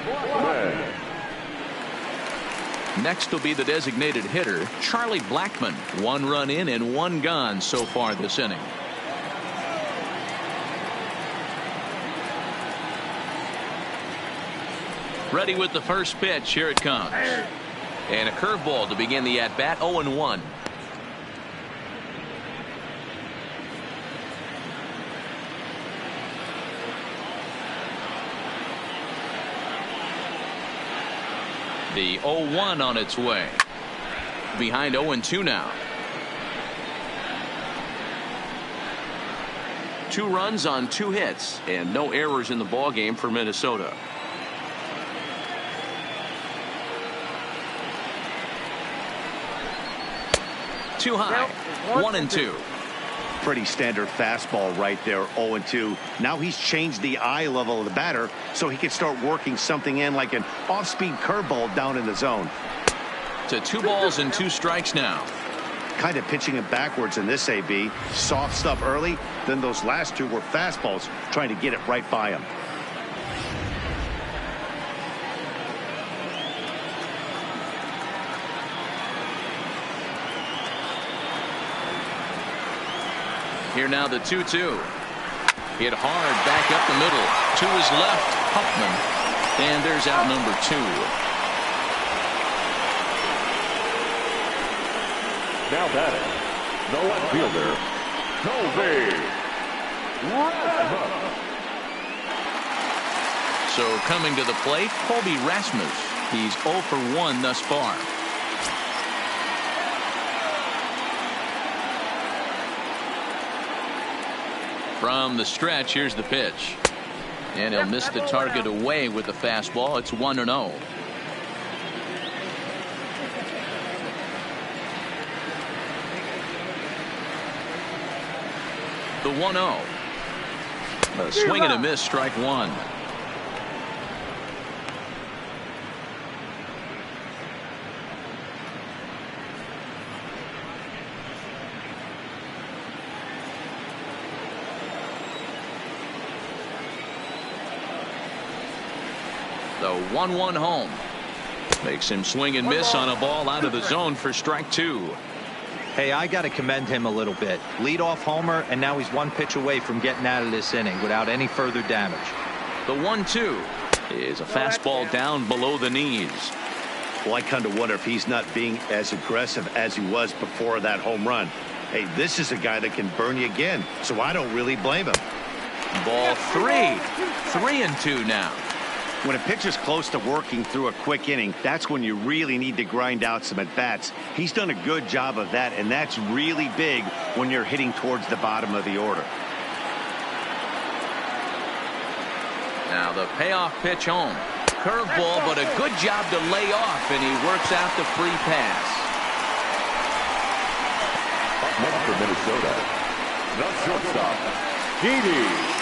S3: Blackmon.
S1: Next will be the designated hitter, Charlie Blackmon. 1 run in and 1 gone so far this inning. Ready with the first pitch. Here it comes. And a curveball to begin the at-bat. 0-1. The 0-1 on its way. Behind 0-2 now. 2 runs on 2 hits and no errors in the ball game for Minnesota. Too high. 1-2.
S2: Pretty standard fastball right there. 0-2. Now he's changed the eye level of the batter so he can start working something in like an off-speed curveball down in the zone.
S1: To 2 balls and 2 strikes now.
S2: Kind of pitching it backwards in this AB. Soft stuff early, then those last 2 were fastballs, trying to get it right by him.
S1: Here now the 2-2. Hit hard back up the middle. To his left, Huffman. And there's out number 2.
S3: Now batting, the left fielder, Colby Rasmus.
S1: So coming to the plate, Colby Rasmus. He's 0 for 1 thus far. From the stretch, here's the pitch. And he'll miss the target away with the fastball. It's 1-0. The 1-0. A swing and a miss, strike 1. The 1-1 home. Makes him swing and miss on a ball out of the zone for strike 2.
S4: Hey, I got to commend him a little bit. Leadoff homer, and now he's 1 pitch away from getting out of this inning without any further damage.
S1: The 1-2 is a fastball down below the knees.
S2: Well, I kind of wonder if he's not being as aggressive as he was before that home run. Hey, this is a guy that can burn you again, so I don't really blame him.
S1: Ball 3. 3-2 now.
S2: When a pitcher's close to working through a quick inning, that's when you really need to grind out some at-bats. He's done a good job of that, and that's really big when you're hitting towards the bottom of the order.
S1: Now the payoff pitch home. Curveball, but a good job to lay off, and he works out the free pass.
S3: Up next for Minnesota, the shortstop, Didi.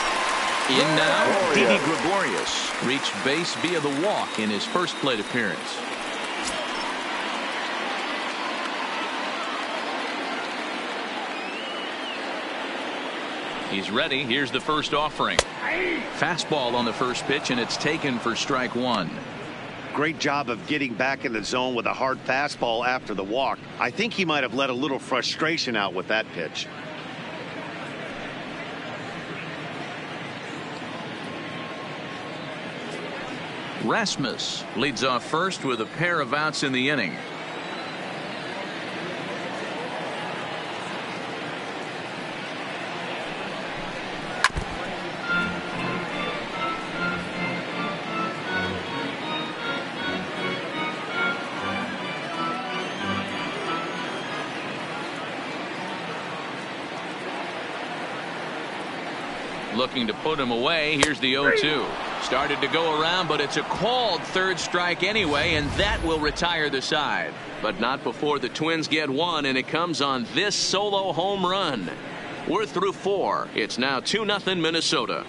S1: In now, Didi Gregorius reached base via the walk in his first plate appearance. He's ready. Here's the first offering. Fastball on the first pitch, and it's taken for strike 1.
S2: Great job of getting back in the zone with a hard fastball after the walk. I think he might have let a little frustration out with that pitch.
S1: Rasmus leads off first with a pair of outs in the inning. Looking to put him away. Here's the 0-2. Started to go around, but it's a called third strike anyway, and that will retire the side. But not before the Twins get 1, and it comes on this solo home run. We're through 4. It's now 2-0 Minnesota.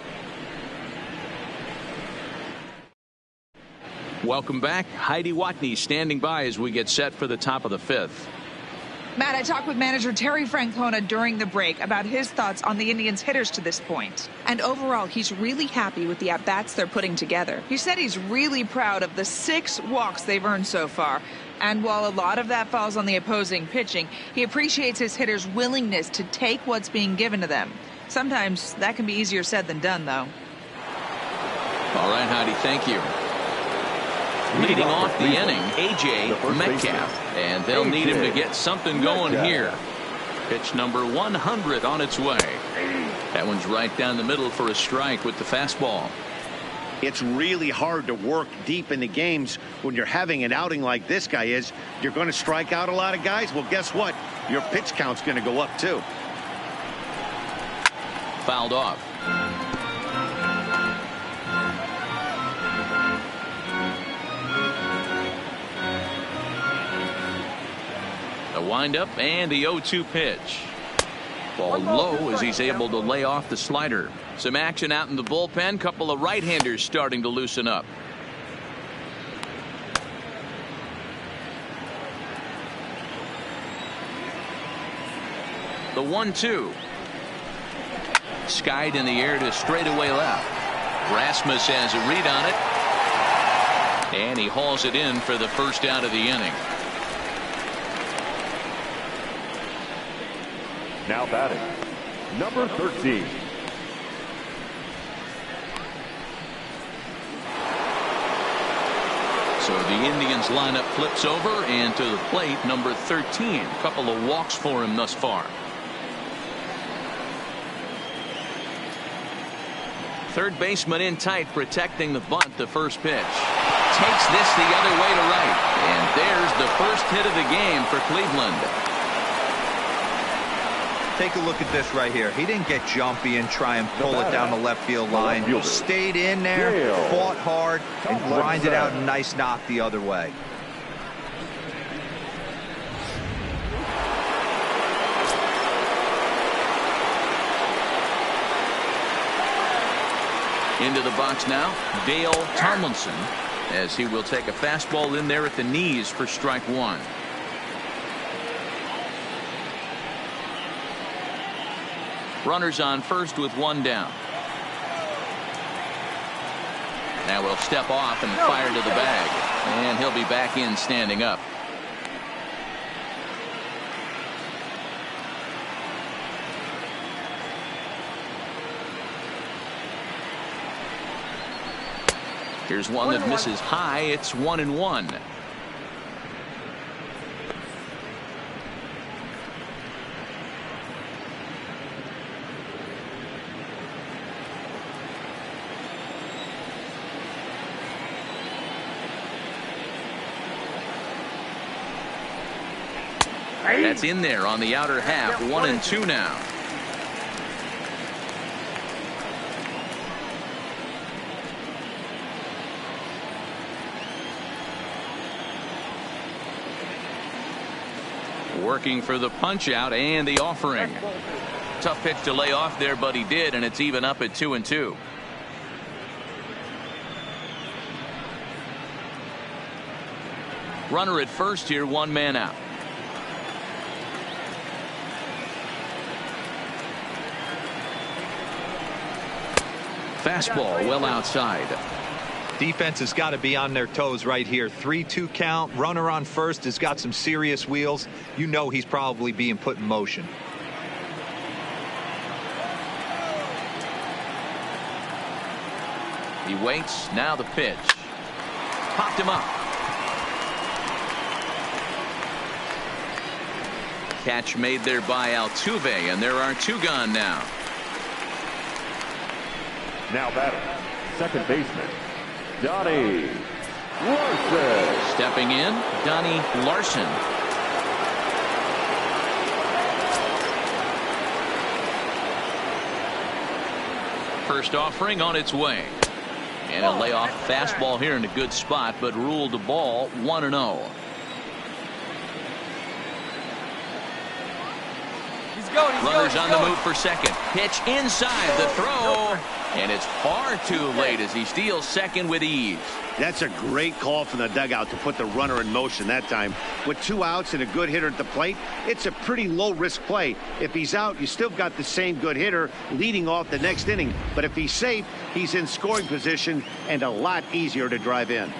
S1: Welcome back. Heidi Watney standing by as we get set for the top of the 5th.
S7: Matt, I talked with manager Terry Francona during the break about his thoughts on the Indians' hitters to this point. And overall, he's really happy with the at-bats they're putting together. He said he's really proud of the 6 walks they've earned so far. And while a lot of that falls on the opposing pitching, he appreciates his hitters' willingness to take what's being given to them. Sometimes that can be easier said than done, though.
S1: All right, Heidi, thank you. Leading off the inning, A.J. Metcalf. And they'll need him to get something going here. Pitch number 100 on its way. That one's right down the middle for a strike with the fastball.
S2: It's really hard to work deep in the games when you're having an outing like this guy is. You're going to strike out a lot of guys. Well, guess what? Your pitch count's going to go up, too.
S1: Fouled off. The windup and the 0-2 pitch. Ball low as he's able to lay off the slider. Some action out in the bullpen. Couple of right-handers starting to loosen up. The 1-2. Skied in the air to straightaway left. Rasmus has a read on it. And he hauls it in for the first out of the inning.
S3: Now batting, number 13.
S1: So the Indians lineup flips over, and to the plate, number 13. A couple of walks for him thus far. Third baseman in tight, protecting the bunt. The first pitch takes this the other way to right, and there's the first hit of the game for Cleveland.
S4: Take a look at this right here. He didn't get jumpy and try and pull it down the left field line. He stayed in there, fought hard, and grinded out a nice knock the other way.
S1: Into the box now, Dale Tomlinson, as he will take a fastball in there at the knees for strike one. Runners on first with one down. Now we'll step off and fire to the bag, and he'll be back in standing up. Here's one that misses high. It's 1-1. That's in there on the outer half. 1-2 now. Working for the punch out and the offering. Tough pitch to lay off there, but he did, and it's even up at 2-2. Runner at first here, one man out. Fastball well outside.
S4: Defense has got to be on their toes right here. 3-2 count. Runner on first has got some serious wheels. You know he's probably being put in motion.
S1: He waits. Now the pitch. Popped him up. Catch made there by Altuve, and there are two gone now.
S3: Now batting, second baseman, Donnie Larson.
S1: Stepping in, Donnie Larson. First offering on its way. And a layoff fastball here in a good spot, but ruled the ball 1-0. Runners on the move for second. Pitch inside the throw. And it's far too late as he steals second with ease.
S2: That's a great call from the dugout to put the runner in motion that time. With 2 outs and a good hitter at the plate, it's a pretty low-risk play. If he's out, you still got the same good hitter leading off the next inning. But if he's safe, he's in scoring position and a lot easier to drive in.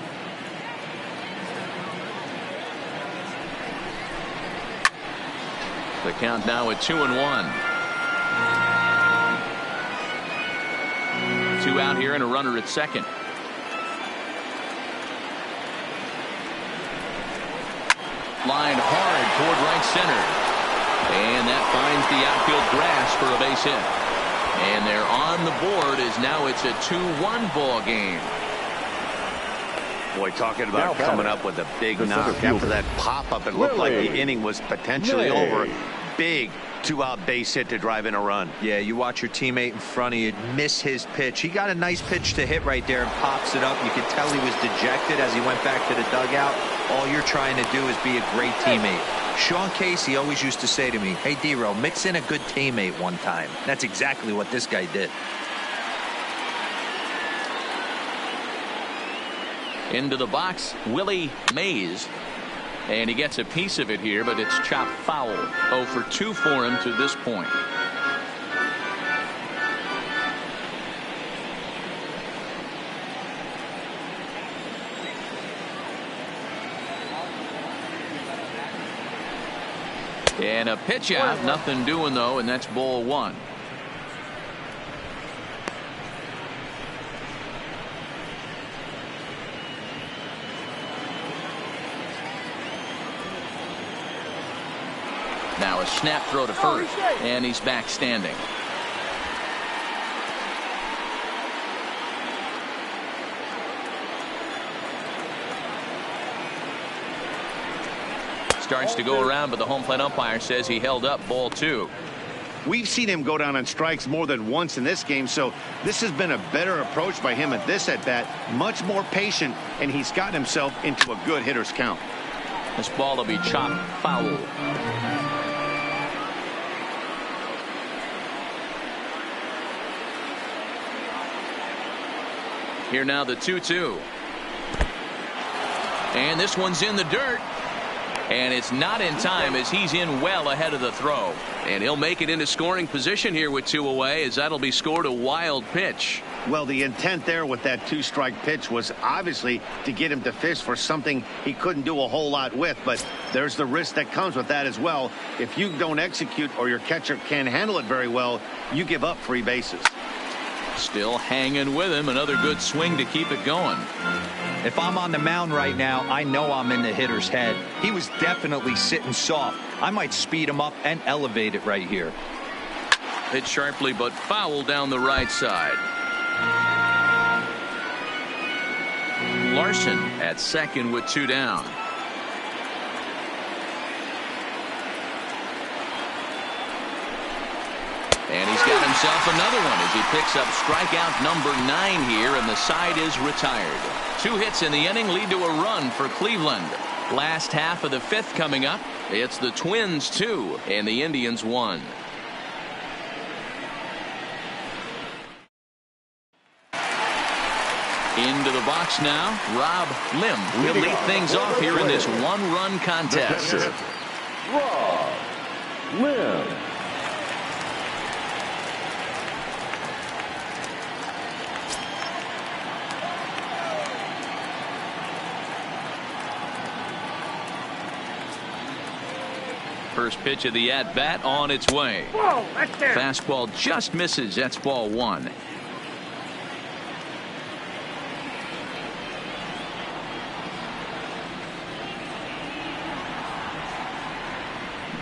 S1: The count now at 2-1. 2 out here and a runner at second. Line hard toward right center. And that finds the outfield grass for a base hit. And they're on the board as now it's a 2-1 ball game.
S2: Boy, talking about coming up with a big knock after that pop-up, it looked like the inning was potentially over. Big two-out base hit to drive in a run.
S4: Yeah, you watch your teammate in front of you miss his pitch. He got a nice pitch to hit right there and pops it up. You could tell he was dejected as he went back to the dugout. All you're trying to do is be a great teammate. Sean Casey always used to say to me, hey, D-Row, mix in a good teammate one time. That's exactly what this guy did.
S1: Into the box, Willie Mays. And he gets a piece of it here, but it's chopped foul. 0 for 2 for him to this point. And a pitch out, nothing doing though, and that's ball 1. Now a snap throw to first, and he's back standing. Starts to go around, but the home plate umpire says he held up ball 2.
S2: We've seen him go down on strikes more than once in this game, so this has been a better approach by him at this at-bat. Much more patient, and he's gotten himself into a good hitter's count.
S1: This ball will be chopped foul. Here now the 2-2. And this one's in the dirt. And it's not in time as he's in well ahead of the throw. And he'll make it into scoring position here with 2 away, as that'll be scored a wild pitch.
S2: Well, the intent there with that 2-strike pitch was obviously to get him to fish for something he couldn't do a whole lot with. But there's the risk that comes with that as well. If you don't execute or your catcher can't handle it very well, you give up free bases.
S1: Still hanging with him. Another good swing to keep it going.
S4: If I'm on the mound right now, I know I'm in the hitter's head. He was definitely sitting soft. I might speed him up and elevate it right here.
S1: Hit sharply, but foul down the right side. Larson at second with 2 down. And he's got himself another one as he picks up strikeout number 9 here, and the side is retired. 2 hits in the inning lead to a run for Cleveland. Last half of the 5th coming up. It's the Twins 2 and the Indians 1. Into the box now, Rob Lim will lead things off here in this 1-run contest.
S3: Rob Lim.
S1: First pitch of the at-bat on its way.
S5: Whoa, that's there.
S1: Fastball just misses. That's ball 1.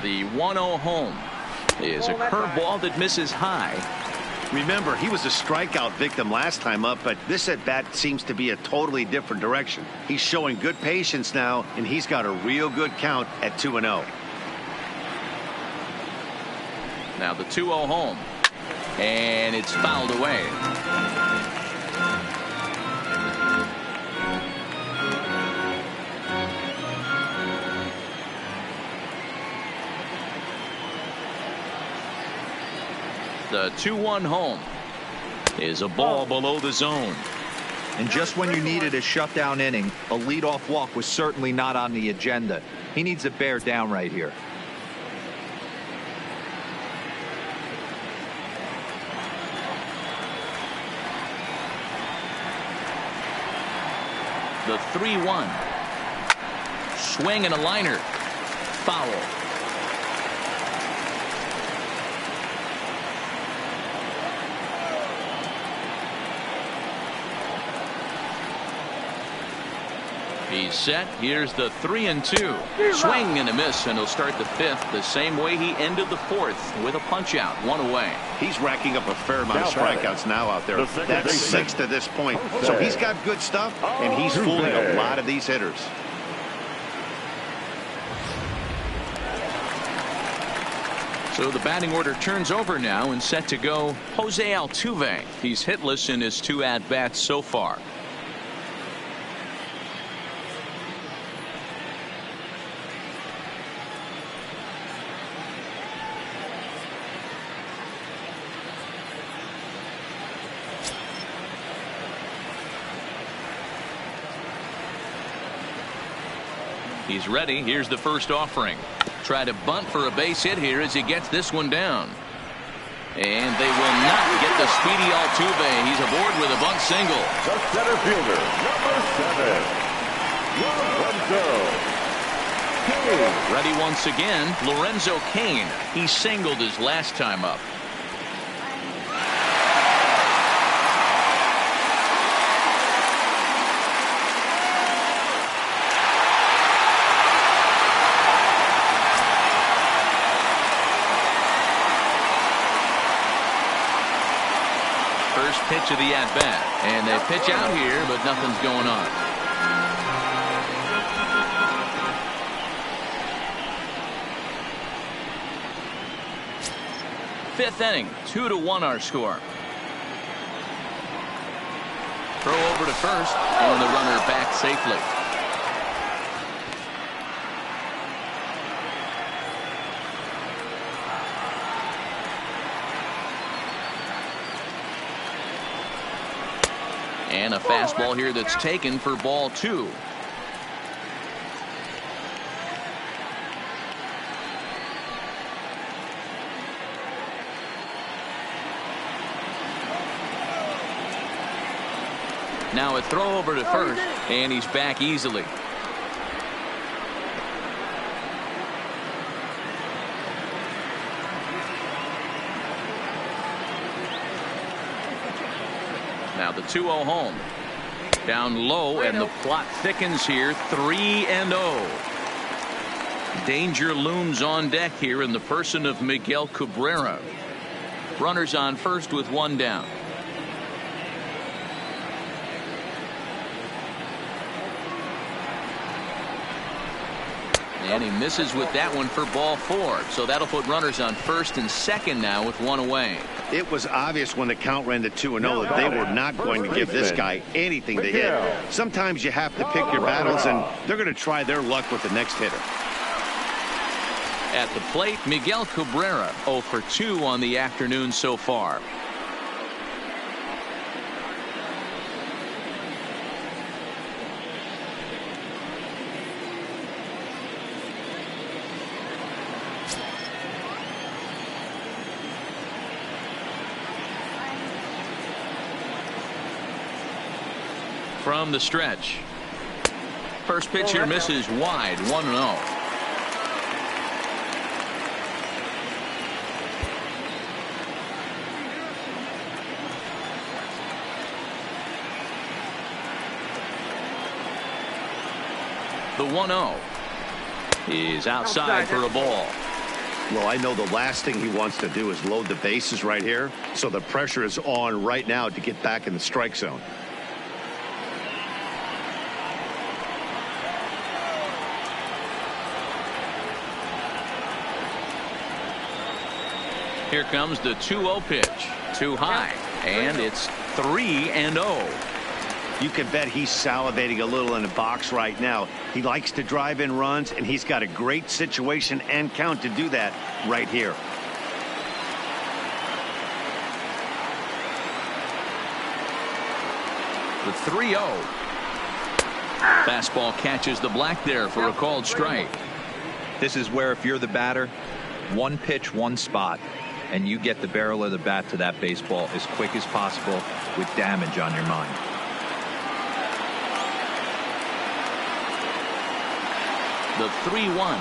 S1: The 1-0 home is a curveball that misses high.
S2: Remember, he was a strikeout victim last time up, but this at-bat seems to be a totally different direction. He's showing good patience now, and he's got a real good count at 2-0.
S1: Now the 2-0 home, and it's fouled away. The 2-1 home is a ball below the zone.
S4: And just when you needed a shutdown inning, a leadoff walk was certainly not on the agenda. He needs to bear down right here.
S1: The 3-1. Swing and a liner. Foul. He's set. Here's the 3-2. Swing and a miss, and he'll start the fifth the same way he ended the fourth, with a punch out, one away.
S2: He's racking up a fair amount of strikeouts now out there. That's 6 to this point. So he's got good stuff, and he's fooling a lot of these hitters.
S1: So the batting order turns over now, and set to go Jose Altuve. He's hitless in his 2 at-bats so far. He's ready. Here's the first offering. Try to bunt for a base hit here as he gets this one down. And they will not get the speedy Altuve. He's aboard with a bunt single.
S3: The center fielder, number 7, Lorenzo Cain.
S1: Ready once again, Lorenzo Cain. He singled his last time up. First pitch of the at-bat, and they pitch out here, but nothing's going on. Fifth inning, 2-1 our score. Throw over to first, and the runner back safely. And a fastball here that's taken for ball 2. Now a throw over to first, and he's back easily. Now the 2-0 home. Down low, and the plot thickens here. 3-0. Danger looms on deck here in the person of Miguel Cabrera. Runners on first with 1 down. And he misses with that one for ball 4. So that'll put runners on first and second now with 1 away.
S2: It was obvious when the count ran to 2-0 that they were not going to give this guy anything to hit. Sometimes you have to pick your battles, and they're going to try their luck with the next hitter.
S1: At the plate, Miguel Cabrera 0 for 2 on the afternoon so far. From the stretch. First pitch here misses wide, 1-0. The 1-0 is outside for a ball.
S2: Well, I know the last thing he wants to do is load the bases right here, so the pressure is on right now to get back in the strike zone.
S1: Here comes the 2-0 pitch. Too high, and it's 3-0.
S2: You can bet he's salivating a little in the box right now. He likes to drive in runs, and he's got a great situation and count to do that right here.
S1: The 3-0. Fastball catches the black there for a called strike.
S4: This is where, if you're the batter, 1 pitch, 1 spot, and you get the barrel of the bat to that baseball as quick as possible with damage on your mind.
S1: The 3-1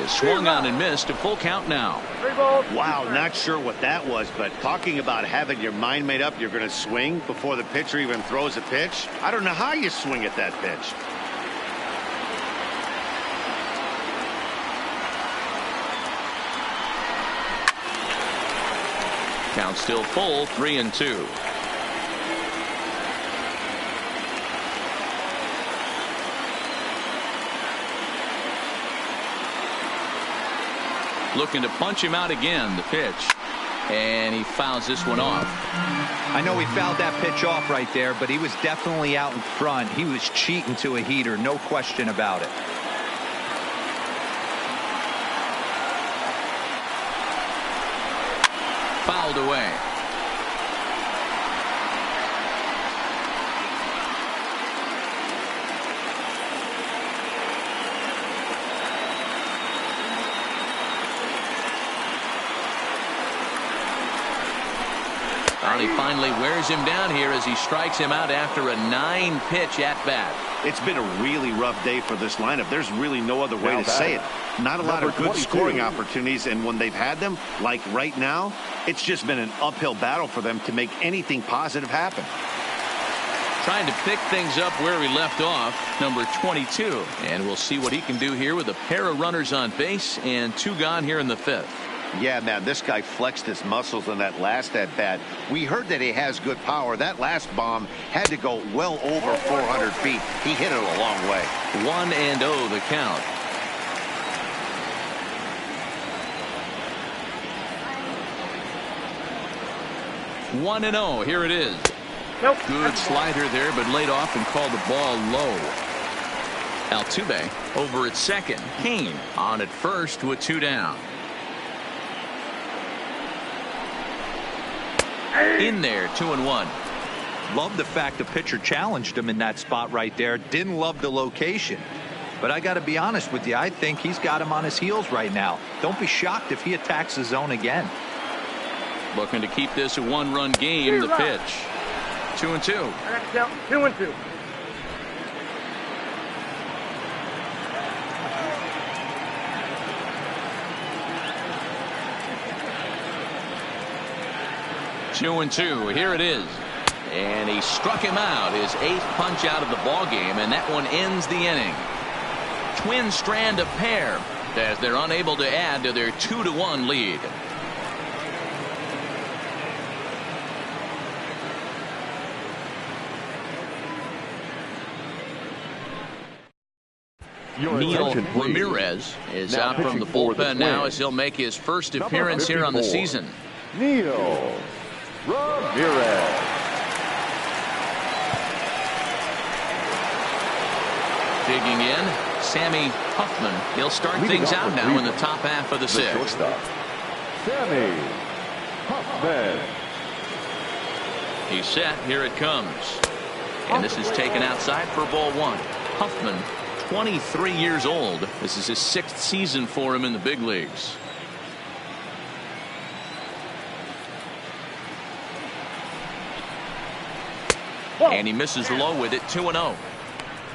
S1: is swung on and missed. A full count now.
S2: Wow, not sure what that was, but talking about having your mind made up, you're going to swing before the pitcher even throws a pitch. I don't know how you swing at that pitch.
S1: Count still full, 3-2. Looking to punch him out again. The pitch. And he fouls this one off.
S4: I know he fouled that pitch off right there, but he was definitely out in front. He was cheating to a heater, no question about it.
S1: Fouled away. And he finally wears him down here as he strikes him out after a 9-pitch at bat.
S2: It's been a really rough day for this lineup. There's really no other way to say it. Not a lot of good scoring opportunities, and when they've had them, like right now, it's just been an uphill battle for them to make anything positive happen.
S1: Trying to pick things up where he left off, number 22. And we'll see what he can do here with a pair of runners on base and 2 gone here in the 5th.
S2: Yeah, man, this guy flexed his muscles on that last at-bat. We heard that he has good power. That last bomb had to go well over 400 feet. He hit it a long way.
S1: 1-0 the count. One and 0. Here it is.
S5: Nope.
S1: Good slider there, but laid off and called the ball low. Altuve over at second. Kane on at first with 2 down. In there, 2-1.
S4: Love the fact the pitcher challenged him in that spot right there. Didn't love the location. But I got to be honest with you, I think he's got him on his heels right now. Don't be shocked if he attacks the zone again.
S1: Looking to keep this a 1-run game. The pitch. 2-2.
S5: 2-2.
S1: Two and 2. Here it is. And he struck him out. His 8th punch out of the ball game, and that one ends the inning. Twins strand a pair as they're unable to add to their 2-1 lead. Neil Ramirez is out from the bullpen now as he'll make his first appearance here on the season.
S3: Neil Ramirez.
S1: Digging in, Sammy Huffman. He'll start things out now in the top half of the 6th.
S3: Sammy Huffman.
S1: He's set. Here it comes. And this is taken outside for ball 1. Huffman, 23 years old. This is his 6th season for him in the big leagues. And he misses low with it. 2-0.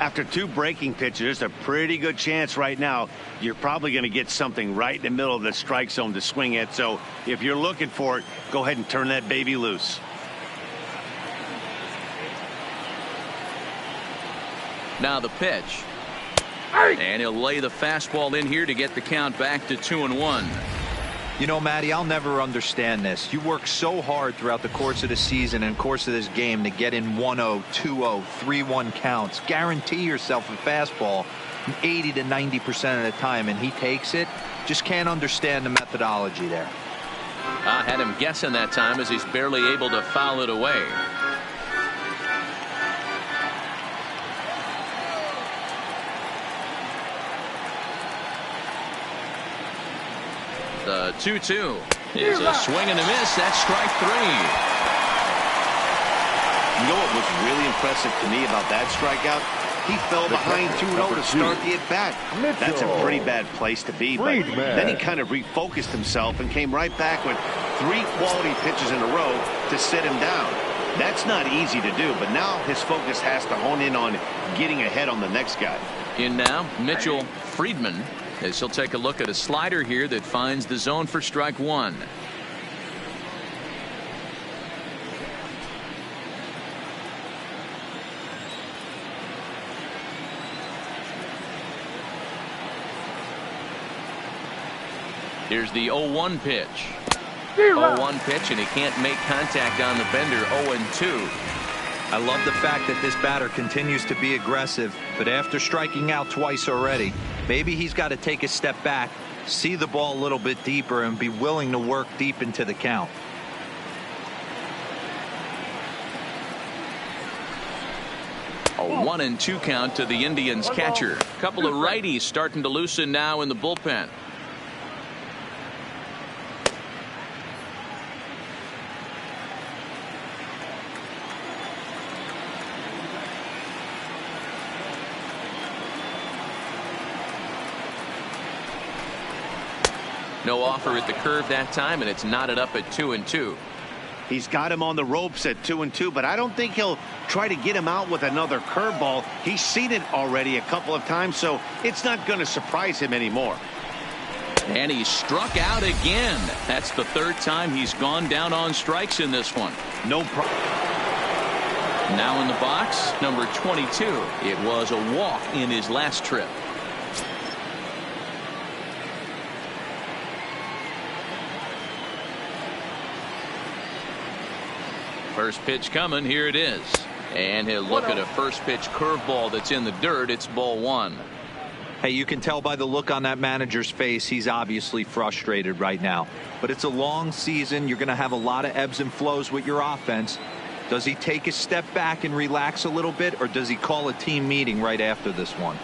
S2: After 2 breaking pitches, there's a pretty good chance right now you're probably going to get something right in the middle of the strike zone to swing at. So if you're looking for it, go ahead and turn that baby loose.
S1: Now the pitch. And he'll lay the fastball in here to get the count back to 2-1.
S4: You know, Matty, I'll never understand this. You work so hard throughout the course of the season and course of this game to get in 1-0, 2-0, 3-1 counts. Guarantee yourself a fastball 80 to 90% of the time, and he takes it. Just can't understand the methodology there.
S1: I had him guessing that time as he's barely able to foul it away. The 2-2 is a swing and a miss. That's strike 3.
S2: You know what was really impressive to me about that strikeout? He fell behind 2-0 to start the at-bat. That's a pretty bad place to be, but then he kind of refocused himself and came right back with 3 quality pitches in a row to sit him down. That's not easy to do, but now his focus has to hone in on getting ahead on the next guy.
S1: In now, Mitchell Friedman, as he'll take a look at a slider here that finds the zone for strike 1. Here's the 0-1 pitch. 0-1 pitch, and he can't make contact on the bender. 0-2.
S4: I love the fact that this batter continues to be aggressive, but after striking out twice already, maybe he's got to take a step back, see the ball a little bit deeper, and be willing to work deep into the count.
S1: A 1-2 count to the Indians catcher. A couple of righties starting to loosen now in the bullpen. No offer at the curve that time, and it's knotted up at 2-2.
S2: He's got him on the ropes at 2-2, but I don't think he'll try to get him out with another curveball. He's seen it already a couple of times, so it's not going to surprise him anymore.
S1: And he struck out again. That's the third time he's gone down on strikes in this one.
S2: No problem.
S1: Now in the box, number 22. It was a walk in his last trip. First pitch coming. Here it is. And he'll look at a first pitch curveball that's in the dirt. It's ball one.
S4: Hey, you can tell by the look on that manager's face, he's obviously frustrated right now. But it's a long season. You're going to have a lot of ebbs and flows with your offense. Does he take a step back and relax a little bit, or does he call a team meeting right after this one?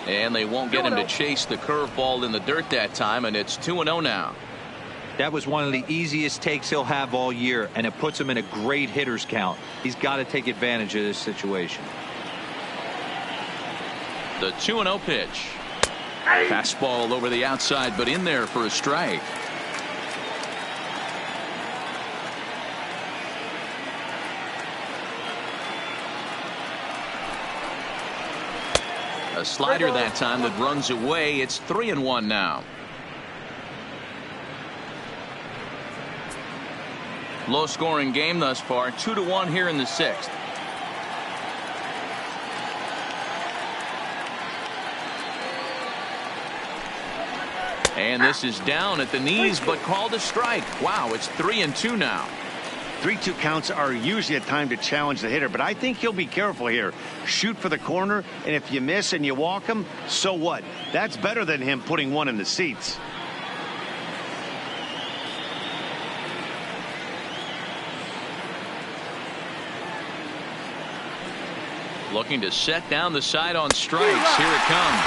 S1: And they won't get him to chase the curveball in the dirt that time, and it's 2-0 now.
S4: That was one of the easiest takes he'll have all year, and it puts him in a great hitter's count. He's got to take advantage of this situation.
S1: The 2-0 pitch. Fastball over the outside, but in there for a strike. A slider that time that runs away. It's 3-1 now. Low scoring game thus far. 2-1 here in the sixth. And this is down at the knees, but called a strike. Wow, it's 3-2 now.
S2: 3-2 counts are usually a time to challenge the hitter, but I think he'll be careful here. Shoot for the corner, and if you miss and you walk him, so what? That's better than him putting one in the seats.
S1: Looking to set down the side on strikes. Here it comes.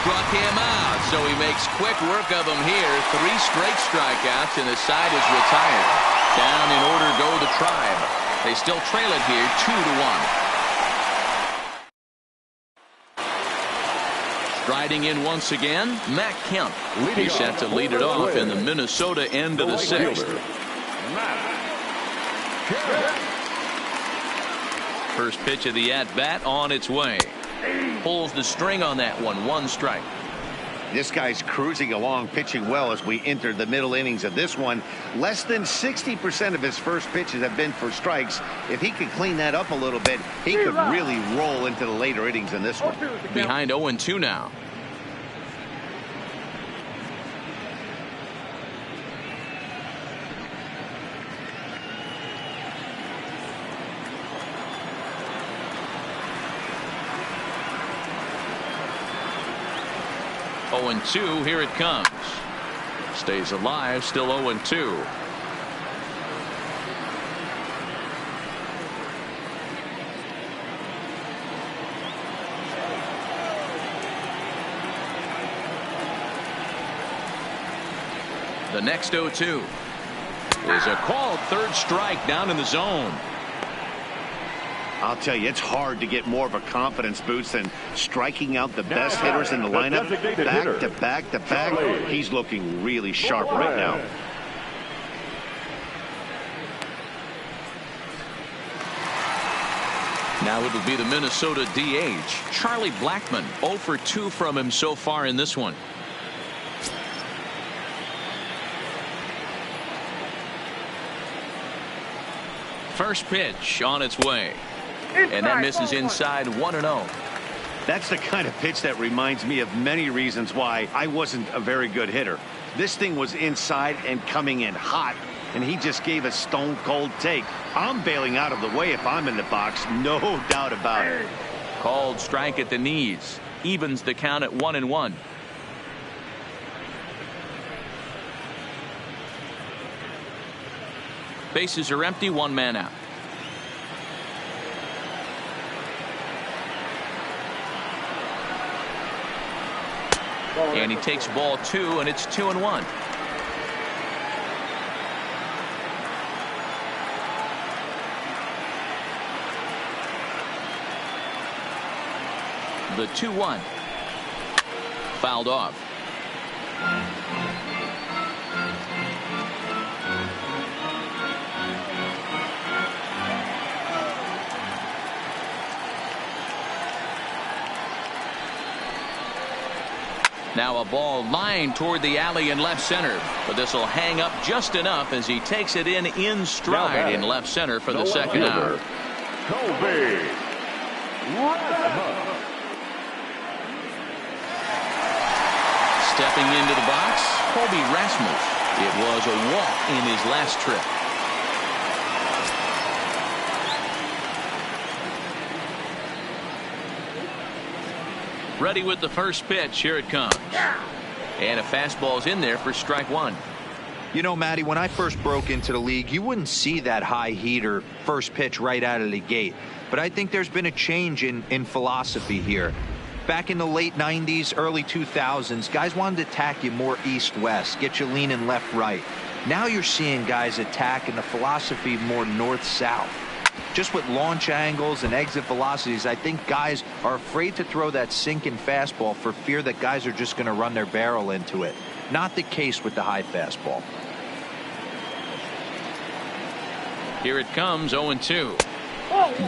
S1: Struck him out, so he makes quick work of him here. 3 straight strikeouts, and the side is retired. Down in order go the Tribe. They still trail it here 2-1. Striding in once again, Matt Kemp. He's set to lead it off in the Minnesota end of the sixth. First pitch of the at-bat on its way. Pulls the string on that one. 1 strike.
S2: This guy's cruising along, pitching well as we enter the middle innings of this one. Less than 60% of his first pitches have been for strikes. If he could clean that up a little bit, he could really roll into the later innings in this one.
S1: Behind 0-2 now. And 2. Here it comes. Stays alive. Still 0-2. The next 0-2 is a called third strike down in the zone.
S2: I'll tell you, it's hard to get more of a confidence boost than striking out the best hitters in the lineup. Back to back to back. He's looking really sharp right now.
S1: Now it'll be the Minnesota DH, Charlie Blackmon. 0 for 2 from him so far in this one. First pitch on its way. And that misses inside. 1-0.
S2: That's the kind of pitch that reminds me of many reasons why I wasn't a very good hitter. This thing was inside and coming in hot, and he just gave a stone-cold take. I'm bailing out of the way if I'm in the box, no doubt about it.
S1: Called strike at the knees. Evens the count at 1-1. Bases are empty, one man out. And he takes ball 2, and it's 2-1. The 2-1. Fouled off. Now a ball lined toward the alley in left center, but this will hang up just enough as he takes it in stride in left center for the second out. Stepping into the box, Kobe Rasmus. It was a walk in his last trip. Ready with the first pitch. Here it comes. And a fastball's in there for strike 1.
S4: You know, Matty, when I first broke into the league, you wouldn't see that high heater first pitch right out of the gate. But I think there's been a change in philosophy here. Back in the late 90s, early 2000s, guys wanted to attack you more east-west, get you leaning left-right. Now you're seeing guys attack in the philosophy more north-south. Just with launch angles and exit velocities, I think guys are afraid to throw that sinking fastball for fear that guys are just going to run their barrel into it. Not the case with the high fastball.
S1: Here it comes, 0-2.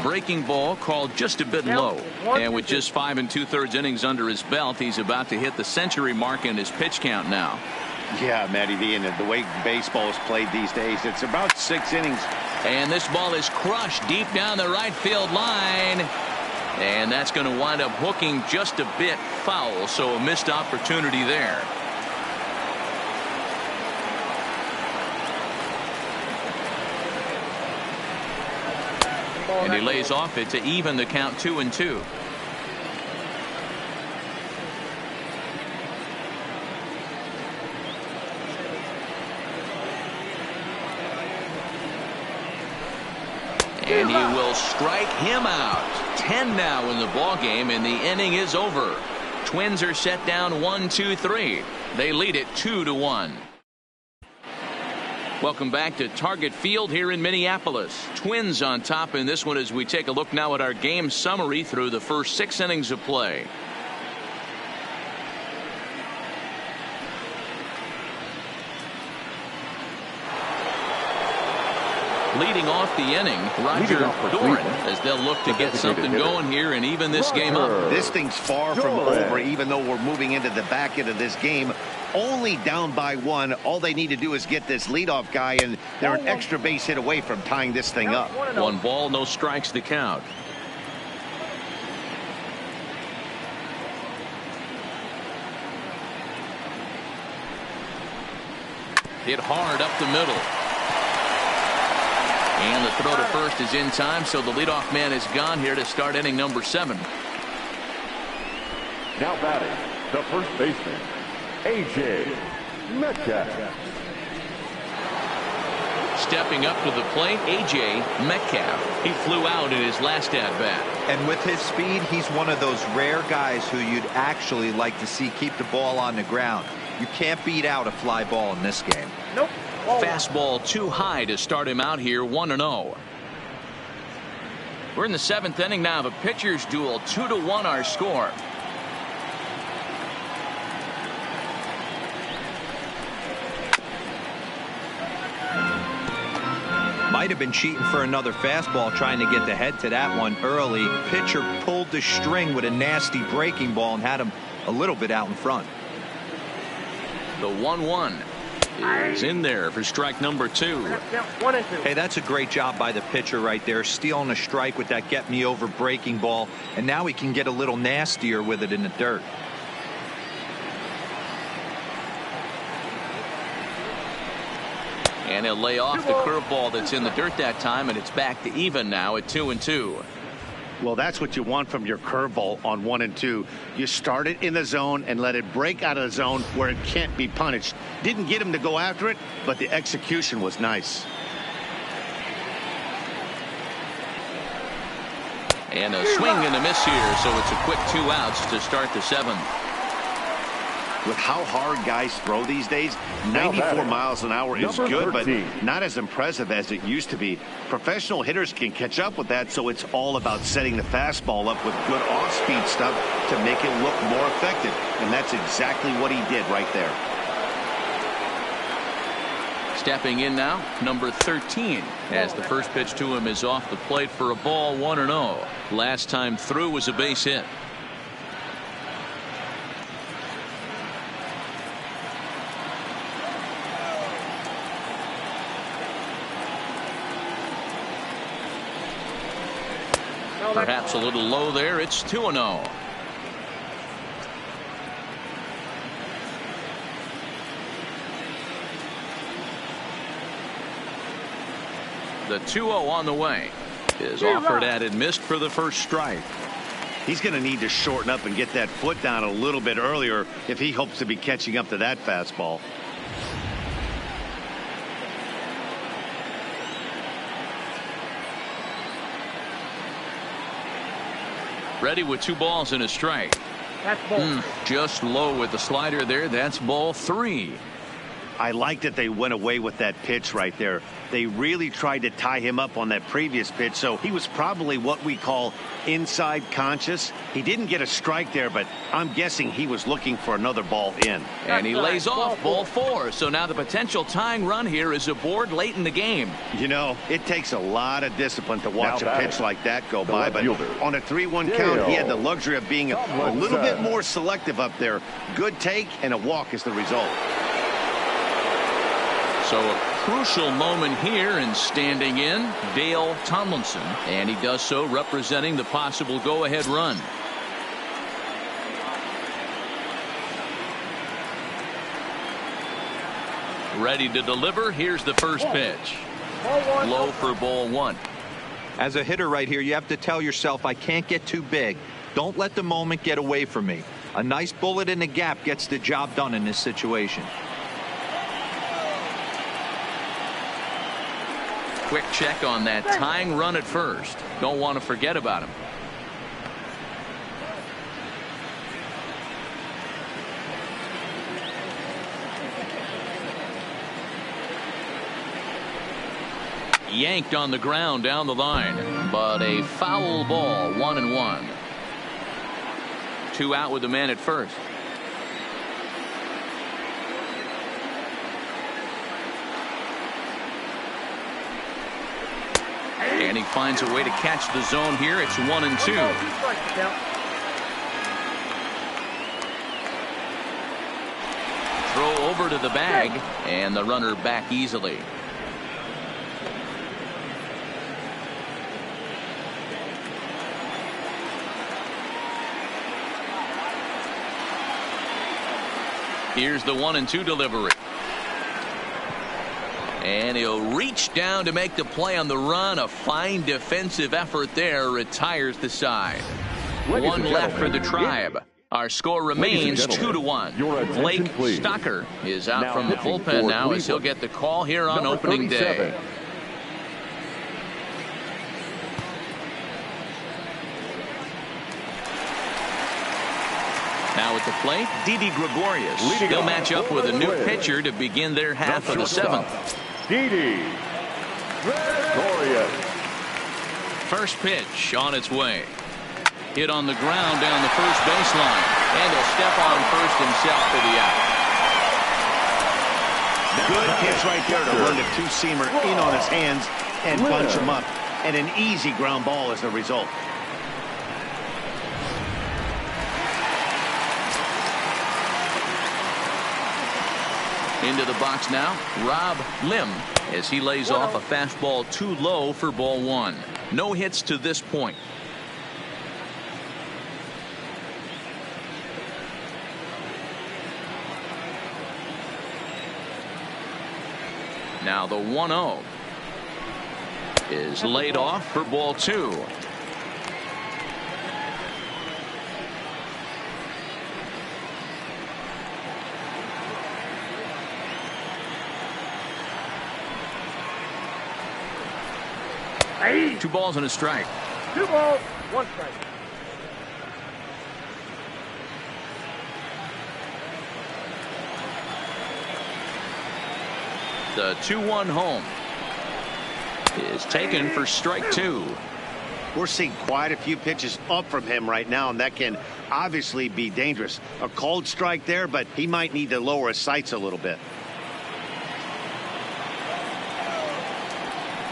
S1: Breaking ball called just a bit low. And with just 5 2/3 innings under his belt, he's about to hit the century mark in his pitch count now.
S2: Yeah, Matty V, and the way baseball is played these days, it's about 6 innings.
S1: And this ball is crushed deep down the right field line. And that's going to wind up hooking just a bit foul, so a missed opportunity there. And he lays off it to even the count 2-2. And he will strike him out. 10 now in the ball game, and the inning is over. Twins are set down 1-2-3. They lead it 2-1. Welcome back to Target Field here in Minneapolis. Twins on top in this one as we take a look now at our game summary through the first 6 innings of play. Leading off the inning, Roger Doran, as they'll look to get something going here and even this game up.
S2: This thing's far from over, even though we're moving into the back end of this game. Only down by 1. All they need to do is get this leadoff guy, and they're an extra base hit away from tying this thing up.
S1: 1 ball, no strikes to count. Hit hard up the middle. And the throw to first is in time, so the leadoff man is gone here to start inning number 7.
S3: Now batting, the first baseman, A.J. Metcalf.
S1: Stepping up to the plate, A.J. Metcalf. He flew out in his last at-bat.
S4: And with his speed, he's one of those rare guys who you'd actually like to see keep the ball on the ground. You can't beat out a fly ball in this game.
S5: Nope.
S1: Fastball too high to start him out here, 1-0. We're in the 7th inning now of a pitcher's duel. 2-1 our score.
S4: Might have been cheating for another fastball, trying to get the head to that one early. Pitcher pulled the string with a nasty breaking ball and had him a little bit out in front.
S1: The 1-1 is in there for strike number 2.
S4: Hey, that's a great job by the pitcher right there, stealing a strike with that get me over breaking ball, and now he can get a little nastier with it in the dirt.
S1: And he'll lay off the curveball that's in the dirt that time, and it's back to even now at 2-2.
S2: Well, that's what you want from your curveball on 1 and 2. You start it in the zone and let it break out of the zone where it can't be punished. Didn't get him to go after it, but the execution was nice.
S1: And a swing and a miss here, so it's a quick 2 outs to start the 7th.
S2: With how hard guys throw these days, 94 miles an hour is good, but not as impressive as it used to be. Professional hitters can catch up with that, so it's all about setting the fastball up with good off-speed stuff to make it look more effective. And that's exactly what he did right there.
S1: Stepping in now, number 13, as the first pitch to him is off the plate for a ball, 1-0. Last time through was a base hit. Perhaps a little low there. It's 2-0. The 2-0 on the way is offered at and missed for the first strike.
S2: He's going to need to shorten up and get that foot down a little bit earlier if he hopes to be catching up to that fastball.
S1: Ready with 2 balls and a strike.
S5: That's ball.
S1: Just low with the slider there. That's ball 3.
S2: I like that they went away with that pitch right there. They really tried to tie him up on that previous pitch, so he was probably what we call inside conscious. He didn't get a strike there, but I'm guessing he was looking for another ball in.
S1: And he lays off ball 4. So now the potential tying run here is aboard late in the game.
S2: You know, it takes a lot of discipline to watch a pitch like that go by, but on a 3-1 count, he had the luxury of being a little bit more selective up there. Good take and a walk is the result.
S1: So a crucial moment here, and standing in, Dale Tomlinson. And he does so representing the possible go-ahead run. Ready to deliver. Here's the first pitch. Low for ball 1.
S4: As a hitter right here, you have to tell yourself, I can't get too big. Don't let the moment get away from me. A nice bullet in the gap gets the job done in this situation.
S1: Quick check on that tying run at first. Don't want to forget about him. Yanked on the ground down the line, but a foul ball. 1-1. 2 out with the man at first. And he finds a way to catch the zone here. It's 1-2. Throw over to the bag, and the runner back easily. Here's the 1-2 delivery. And he'll reach down to make the play on the run. A fine defensive effort there. Retires the side. 1 left for the Tribe. Our score remains 2-1. Blake Stocker is out from the bullpen now as he'll get the call here on opening day. Now at the plate, Didi Gregorius. They'll match up with a new pitcher to begin their half of the 7th.
S3: Didi Gregorius.
S1: First pitch on its way. Hit on the ground down the first baseline. And he'll step on first himself for the out.
S2: Good pitch right there to run the 2-seamer in on his hands and bunch him up. And an easy ground ball as the result.
S1: Into the box now, Rob Lim, as he lays off a fastball too low for ball 1. No hits to this point. Now the 1-0 is laid off for ball 2.
S5: Hey.
S1: 2 balls and a strike.
S5: 2 balls, 1 strike.
S1: The 2-1 home is taken for strike 2.
S2: We're seeing quite a few pitches up from him right now, and that can obviously be dangerous. A cold strike there, but he might need to lower his sights a little bit.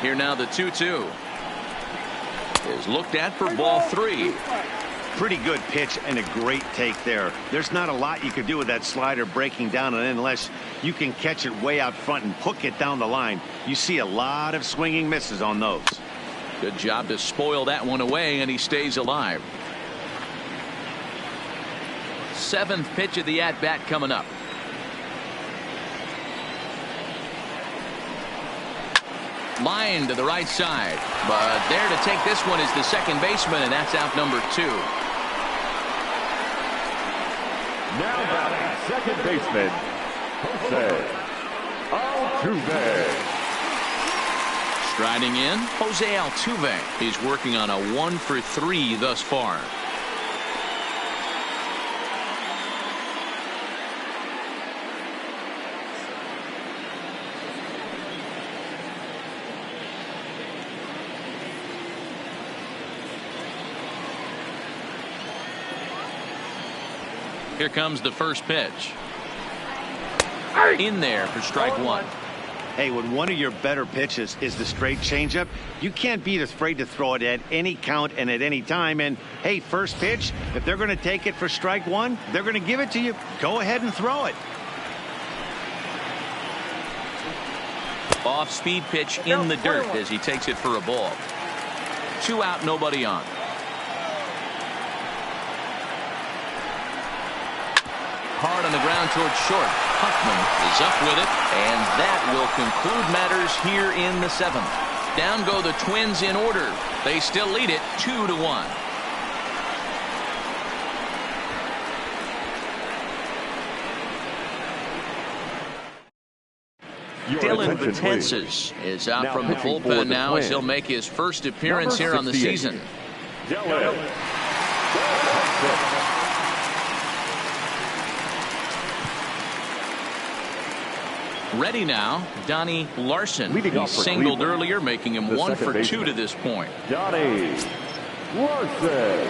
S1: Here now the 2-2 is looked at for ball 3.
S2: Pretty good pitch and a great take there. There's not a lot you can do with that slider breaking down, and unless you can catch it way out front and hook it down the line, you see a lot of swinging misses on those.
S1: Good job to spoil that one away, and he stays alive. 7th pitch of the at-bat coming up. Line to the right side, but there to take this one is the second baseman, and that's out number 2.
S3: Now batting second baseman, Jose Altuve.
S1: Striding in, Jose Altuve. He's working on a 1-for-3 thus far. Here comes the first pitch. In there for strike 1.
S2: Hey, when one of your better pitches is the straight changeup, you can't be afraid to throw it at any count and at any time. And hey, first pitch, if they're going to take it for strike 1, they're going to give it to you. Go ahead and throw it.
S1: Off speed pitch in the dirt as he takes it for a ball. 2 out, nobody on. Hard on the ground towards short. Huffman is up with it, and that will conclude matters here in the 7th. Down go the Twins in order. They still lead it 2-1. Dylan Betances is out from the bullpen now as he'll make his first appearance here on the season.
S3: Dylan.
S1: Ready now, Donnie Larson.
S3: Leading
S1: He
S3: off for
S1: singled
S3: Cleveland,
S1: earlier, making him
S3: the
S1: 1
S3: second
S1: for 2
S3: baseman.
S1: to this point.
S3: Donnie Larson.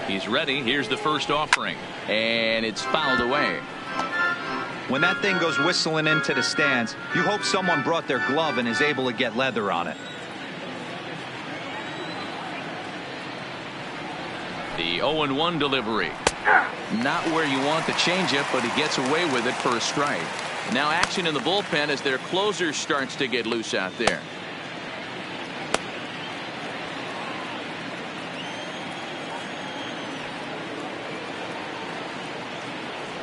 S1: He's ready. Here's the first offering, and it's fouled away.
S4: When that thing goes whistling into the stands, you hope someone brought their glove and is able to get leather on it.
S1: The 0-1 delivery. Not where you want the changeup, but he gets away with it for a strike. Now action in the bullpen as their closer starts to get loose out there.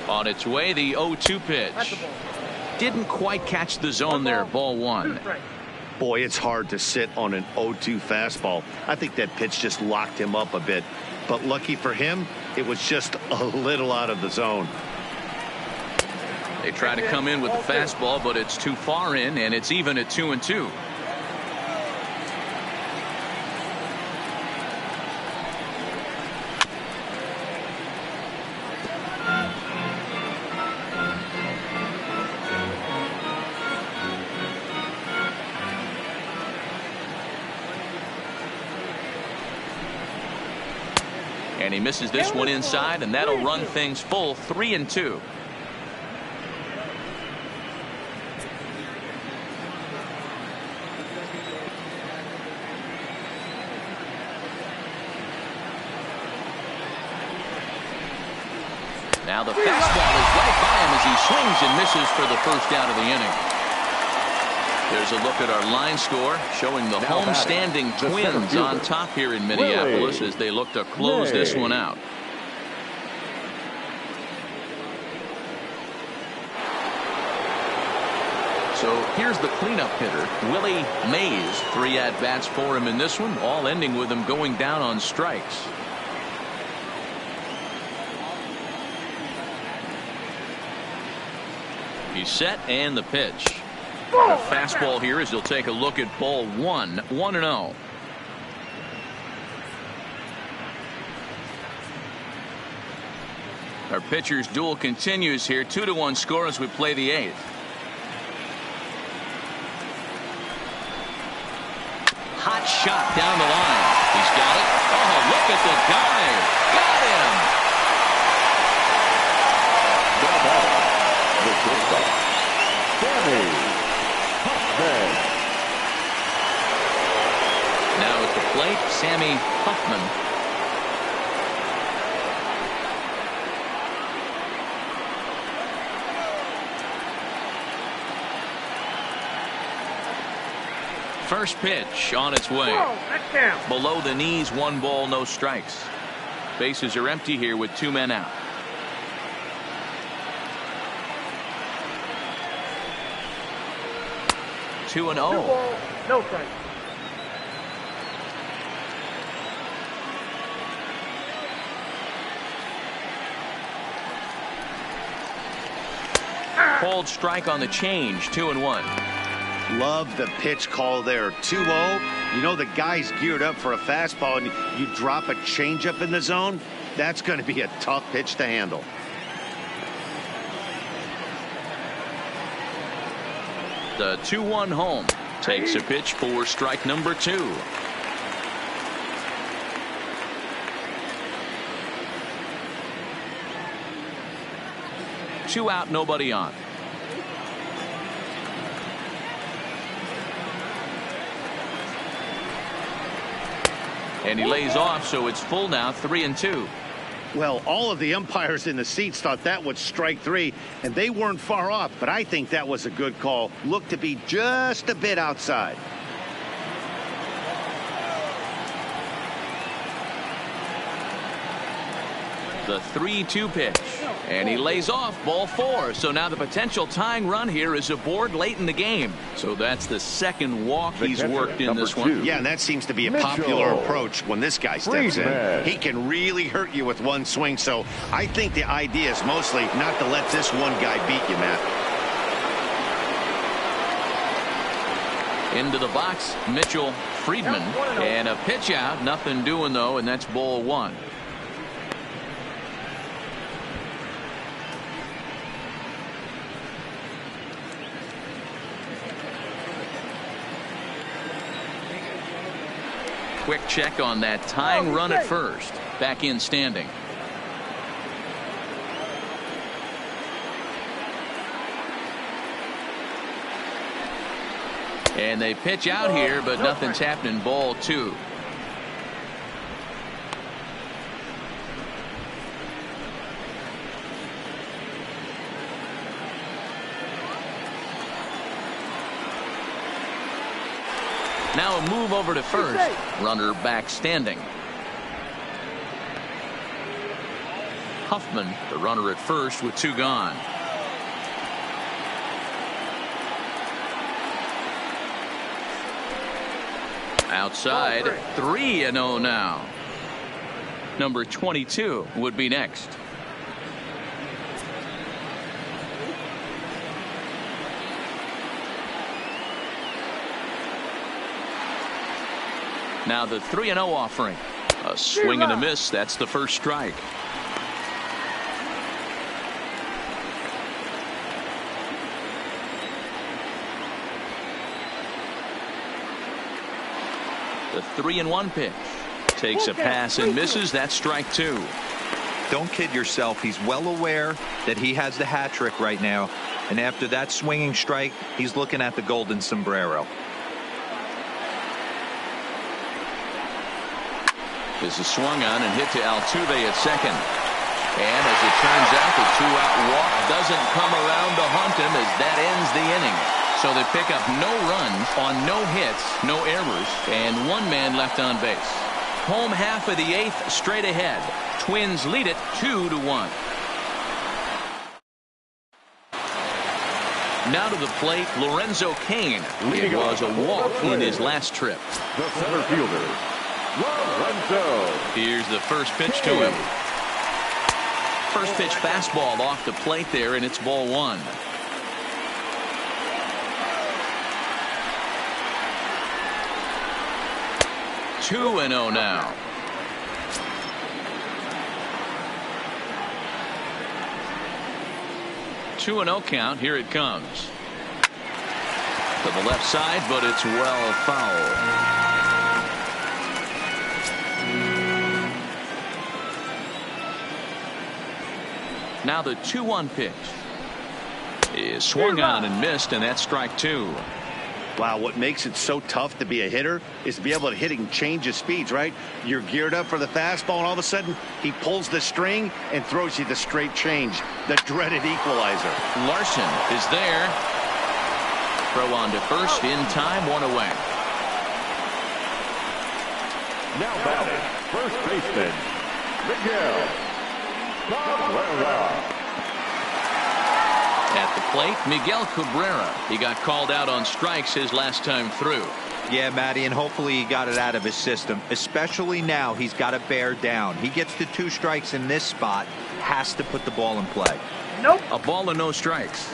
S1: On its way, the 0-2 pitch. Didn't quite catch the zone there. Ball 1.
S2: Boy, it's hard to sit on an 0-2 fastball. I think that pitch just locked him up a bit. But lucky for him, it was just a little out of the zone.
S1: They try to come in with the fastball, but it's too far in, and it's even at 2-2. And he misses this one inside, and that'll run things full 3-2. Now the fastball is right by him as he swings and misses for the first out of the inning. There's a look at our line score showing the home-standing Twins on top here in Minneapolis as they look to close this one out. So here's the cleanup hitter, Willie Mays. 3 at-bats for him in this one, all ending with him going down on strikes. He's set, and the pitch. A fastball here as he'll take a look at ball 1. 1-0. Our pitcher's duel continues here. 2-1 score as we play the 8th. Hot shot down the line. He's got it. Oh, look at the dive. Got him.
S3: The ball. The shortstop, Sammy Huffman.
S1: Now at the plate, Sammy Huffman. First pitch on its way. Below the knees, 1 ball, no strikes. Bases are empty here with 2 men out. Two and 0.
S5: No strike.
S1: Called strike on the change. 2-1.
S2: Love the pitch call there. 2-0. You know the guy's geared up for a fastball, and you drop a changeup in the zone. That's going to be a tough pitch to handle.
S1: The 2-1 home takes a pitch for strike number 2. Two out, nobody on. And he lays off, so it's full now, 3-2.
S2: Well, all of the umpires in the seats thought that was strike 3, and they weren't far off, but I think that was a good call. Looked to be just a bit outside.
S1: The 3-2 pitch. And he lays off, ball 4. So now the potential tying run here is aboard late in the game. So that's the second walk he's worked in this one.
S2: Yeah, and that seems to be a popular approach when this guy steps in. He can really hurt you with one swing. So I think the idea is mostly not to let this one guy beat you, Matt.
S1: Into the box, Mitchell Friedman. And a pitch out. Nothing doing, though, and that's ball 1. Quick check on that tying run at first. Back in standing. And they pitch out here, but nothing's happening. Ball 2. Now a move over to first. Runner back standing. Huffman, the runner at first with 2 gone. Outside, 3-0 now. Number 22 would be next. Now the 3-0 offering. A swing and a miss. That's the first strike. The 3-1 pitch. Takes a pass and misses. That's strike 2.
S4: Don't kid yourself. He's well aware that he has the hat trick right now. And after that swinging strike, he's looking at the golden sombrero.
S1: This is swung on and hit to Altuve at second. And as it turns out, the 2-out walk doesn't come around to haunt him as that ends the inning. So they pick up no runs on no hits, no errors, and 1 man left on base. Home half of the 8th straight ahead. Twins lead it 2-1. Now to the plate, Lorenzo Cain. It was a walk in his last trip.
S3: The center fielder, Lorenzo.
S1: Here's the first pitch to him. First pitch fastball off the plate there, and it's ball one. Two and 0 now. Two and 0 count. Here it comes. To the left side, but it's well foul. Now the 2-1 pitch is swung on and missed, and that's strike two.
S2: Wow, what makes it so tough to be a hitter is to be able to hit and change his speeds, right? You're geared up for the fastball, and all of a sudden, he pulls the string and throws you the straight change, the dreaded equalizer.
S1: Larson is there. Throw on to first in time, one away.
S3: Now batting, first baseman, Miguel Cabrera.
S1: At the plate, Miguel Cabrera. He got called out on strikes his last time through.
S4: Yeah, Matty, and hopefully he got it out of his system. Especially now, he's got to bear down. He gets the 2 strikes in this spot, has to put the ball in play.
S5: Nope.
S1: A ball and no strikes.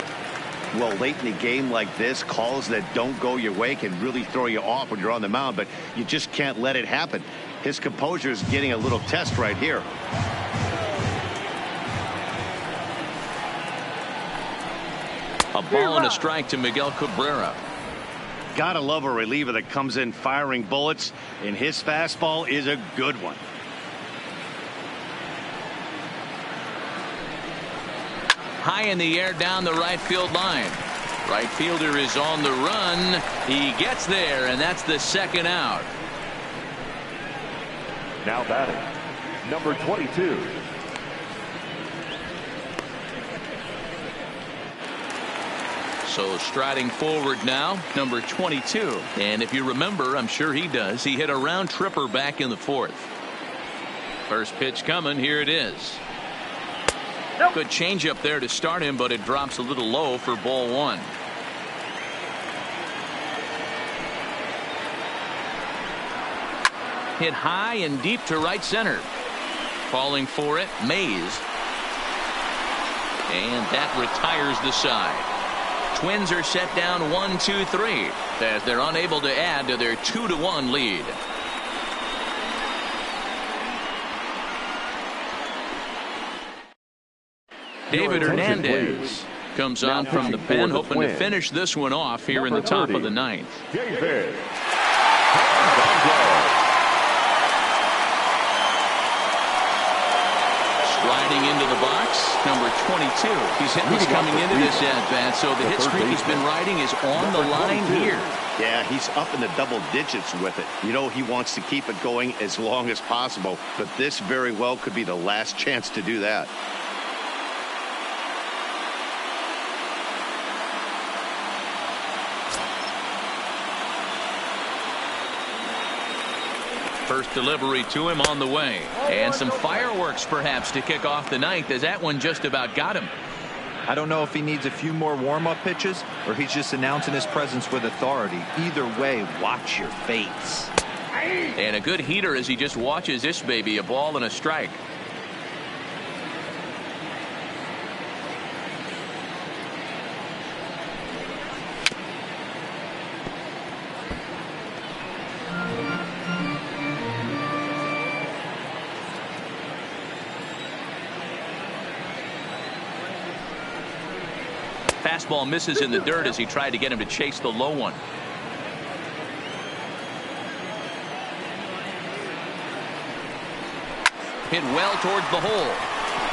S2: Well, late in the game like this, calls that don't go your way can really throw you off when you're on the mound, but you just can't let it happen. His composure is getting a little test right here.
S1: A ball and a strike to Miguel Cabrera.
S2: Gotta love a reliever that comes in firing bullets, and his fastball is a good one.
S1: High in the air down the right field line. Right fielder is on the run. He gets there, and that's the second out.
S3: Now batting, number 22.
S1: So striding forward now, number 22. And if you remember, I'm sure he does, he hit a round tripper back in the 4th. First pitch coming. Here it is.
S5: Nope.
S1: Good change up there to start him, but it drops a little low for ball one. Hit high and deep to right center. Falling for it, Mays. And that retires the side. Twins are set down 1-2-3 as they're unable to add to their 2-1 lead. David Hernandez comes on from the pen, hoping to finish this one off here in the top of the 9th.
S3: David.
S1: Sliding into the box, number 22. He's hitless coming into this at-bat, so the hit streak he's been riding is on the line here.
S2: Yeah, he's up in the double digits with it. You know, he wants to keep it going as long as possible, but this very well could be the last chance to do that.
S1: First delivery to him on the way. And some fireworks perhaps to kick off the 9th, as that one just about got him.
S4: I don't know if he needs a few more warm-up pitches or he's just announcing his presence with authority. Either way, watch your face.
S1: And a good heater as he just watches this baby, a ball and a strike. Fastball misses in the dirt as he tried to get him to chase the low one. Hit well towards the hole.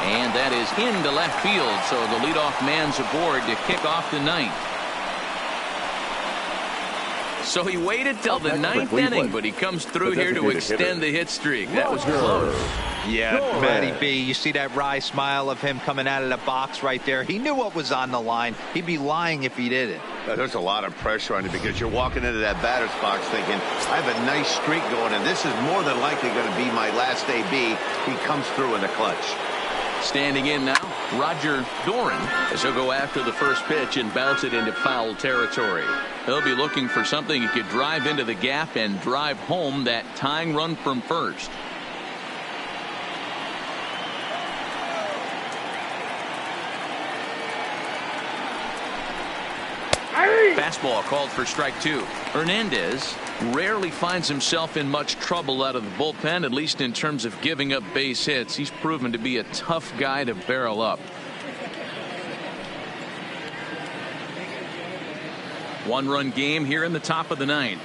S1: And that is into left field, so the leadoff man's aboard to kick off the 9th. So he waited till the 9th inning, but he comes through here to extend the hit streak. That was close.
S4: Yeah, Matty B, you see that wry smile of him coming out of the box right there. He knew what was on the line. He'd be lying if he didn't.
S2: There's a lot of pressure on you because you're walking into that batter's box thinking, I have a nice streak going, and this is more than likely going to be my last AB. He comes through in the clutch.
S1: Standing in now, Roger Doran,
S6: as he'll go after the first pitch and bounce it into foul territory.
S1: He'll be looking for something he could drive into the gap and drive home that tying run from first. Fastball called for strike 2. Hernandez rarely finds himself in much trouble out of the bullpen, at least in terms of giving up base hits. He's proven to be a tough guy to barrel up. One-run game here in the top of the 9th.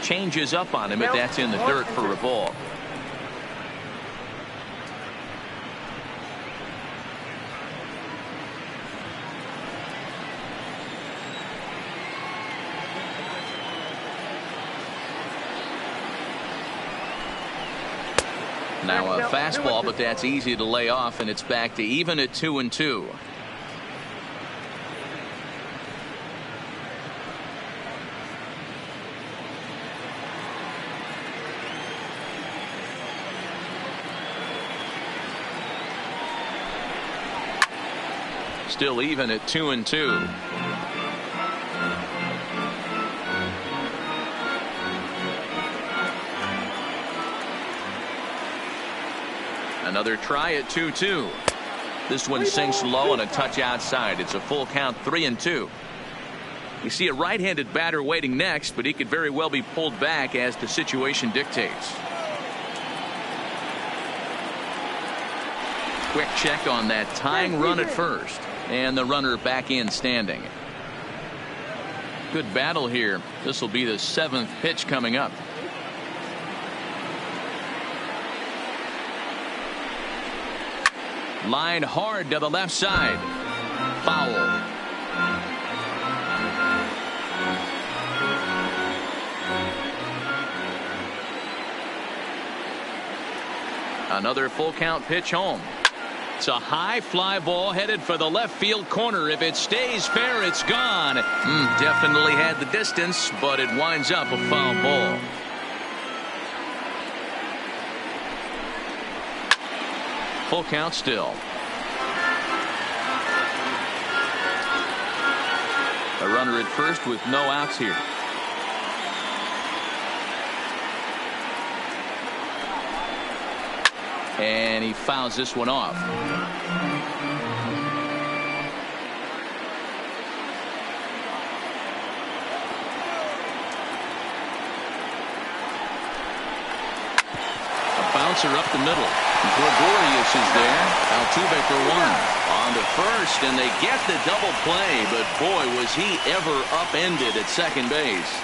S1: Changes up on him, but that's in the dirt for a ball. Now a fastball, but that's easy to lay off, and it's back to even at 2-2. Still even at 2-2. Another try at 2-2. This one sinks low and a touch outside. It's a full count, 3-2. You see a right-handed batter waiting next, but he could very well be pulled back as the situation dictates. Quick check on that tying run at first, and the runner back in standing. Good battle here. This will be the 7th pitch coming up. Line hard to the left side. Foul. Another full count pitch home. It's a high fly ball headed for the left field corner. If it stays fair, it's gone. Definitely had the distance, but it winds up a foul ball. Full count still. A runner at first with no outs here. And he fouls this one off. A bouncer up the middle. Gregorius is there. Altuve for 1. On to first, and they get the double play, but boy, was he ever upended at second base.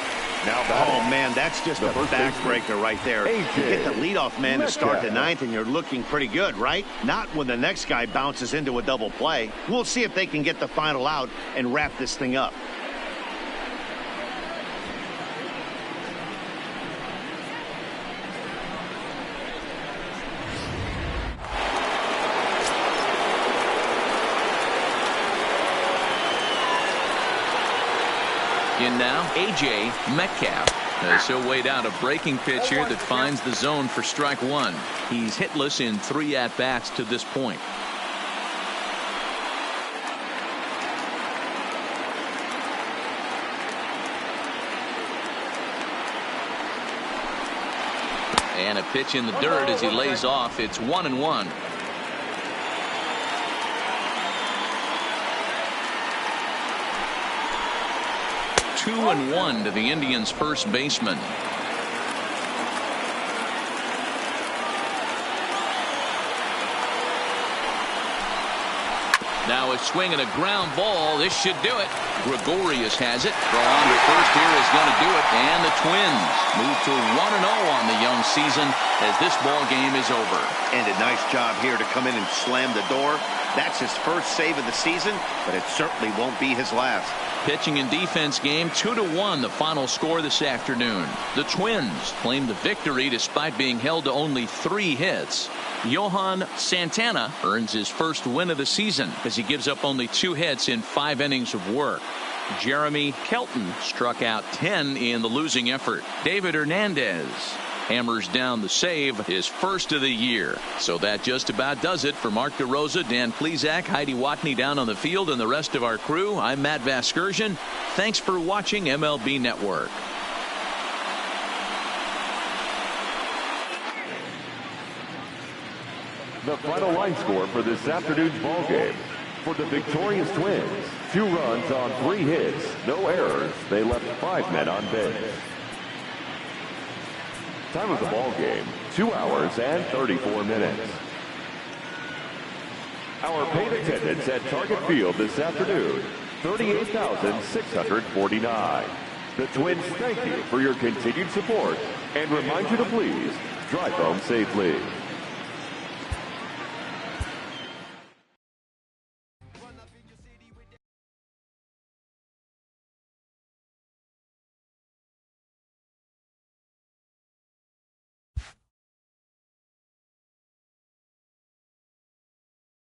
S2: Now, oh man, that's just a backbreaker right there. You get the leadoff man to start the 9th, and you're looking pretty good, right? Not when the next guy bounces into a double play. We'll see if they can get the final out and wrap this thing up.
S1: In now, A.J. Metcalf. He'll wait out a breaking pitch here that finds the zone for strike 1. He's hitless in 3 at-bats to this point. And a pitch in the dirt as he lays off. It's 1-1. 2-1 to the Indians' first baseman. Now a swing and a ground ball. This should do it. Gregorius has it. Throw on to first here is going to do it. And the Twins move to 1-0 on the young season as this ball game is over.
S2: And a nice job here to come in and slam the door. That's his first save of the season, but it certainly won't be his last.
S1: Pitching and defense game, 2-1 the final score this afternoon. The Twins claim the victory despite being held to only 3 hits. Johan Santana earns his first win of the season as he gives up only 2 hits in 5 innings of work. Jeremy Kelton struck out 10 in the losing effort. David Hernandez Hammers down the save, his first of the year. So that just about does it for Mark DeRosa, Dan Plesac, Heidi Watney down on the field, and the rest of our crew. I'm Matt Vasgersian. Thanks for watching MLB Network.
S3: The final line score for this afternoon's ball game. For the victorious Twins, 2 runs on 3 hits, no errors. They left 5 men on base. Time of the ball game, 2 hours and 34 minutes. Our paid attendance at Target Field this afternoon, 38,649. The Twins thank you for your continued support and remind you to please drive home safely.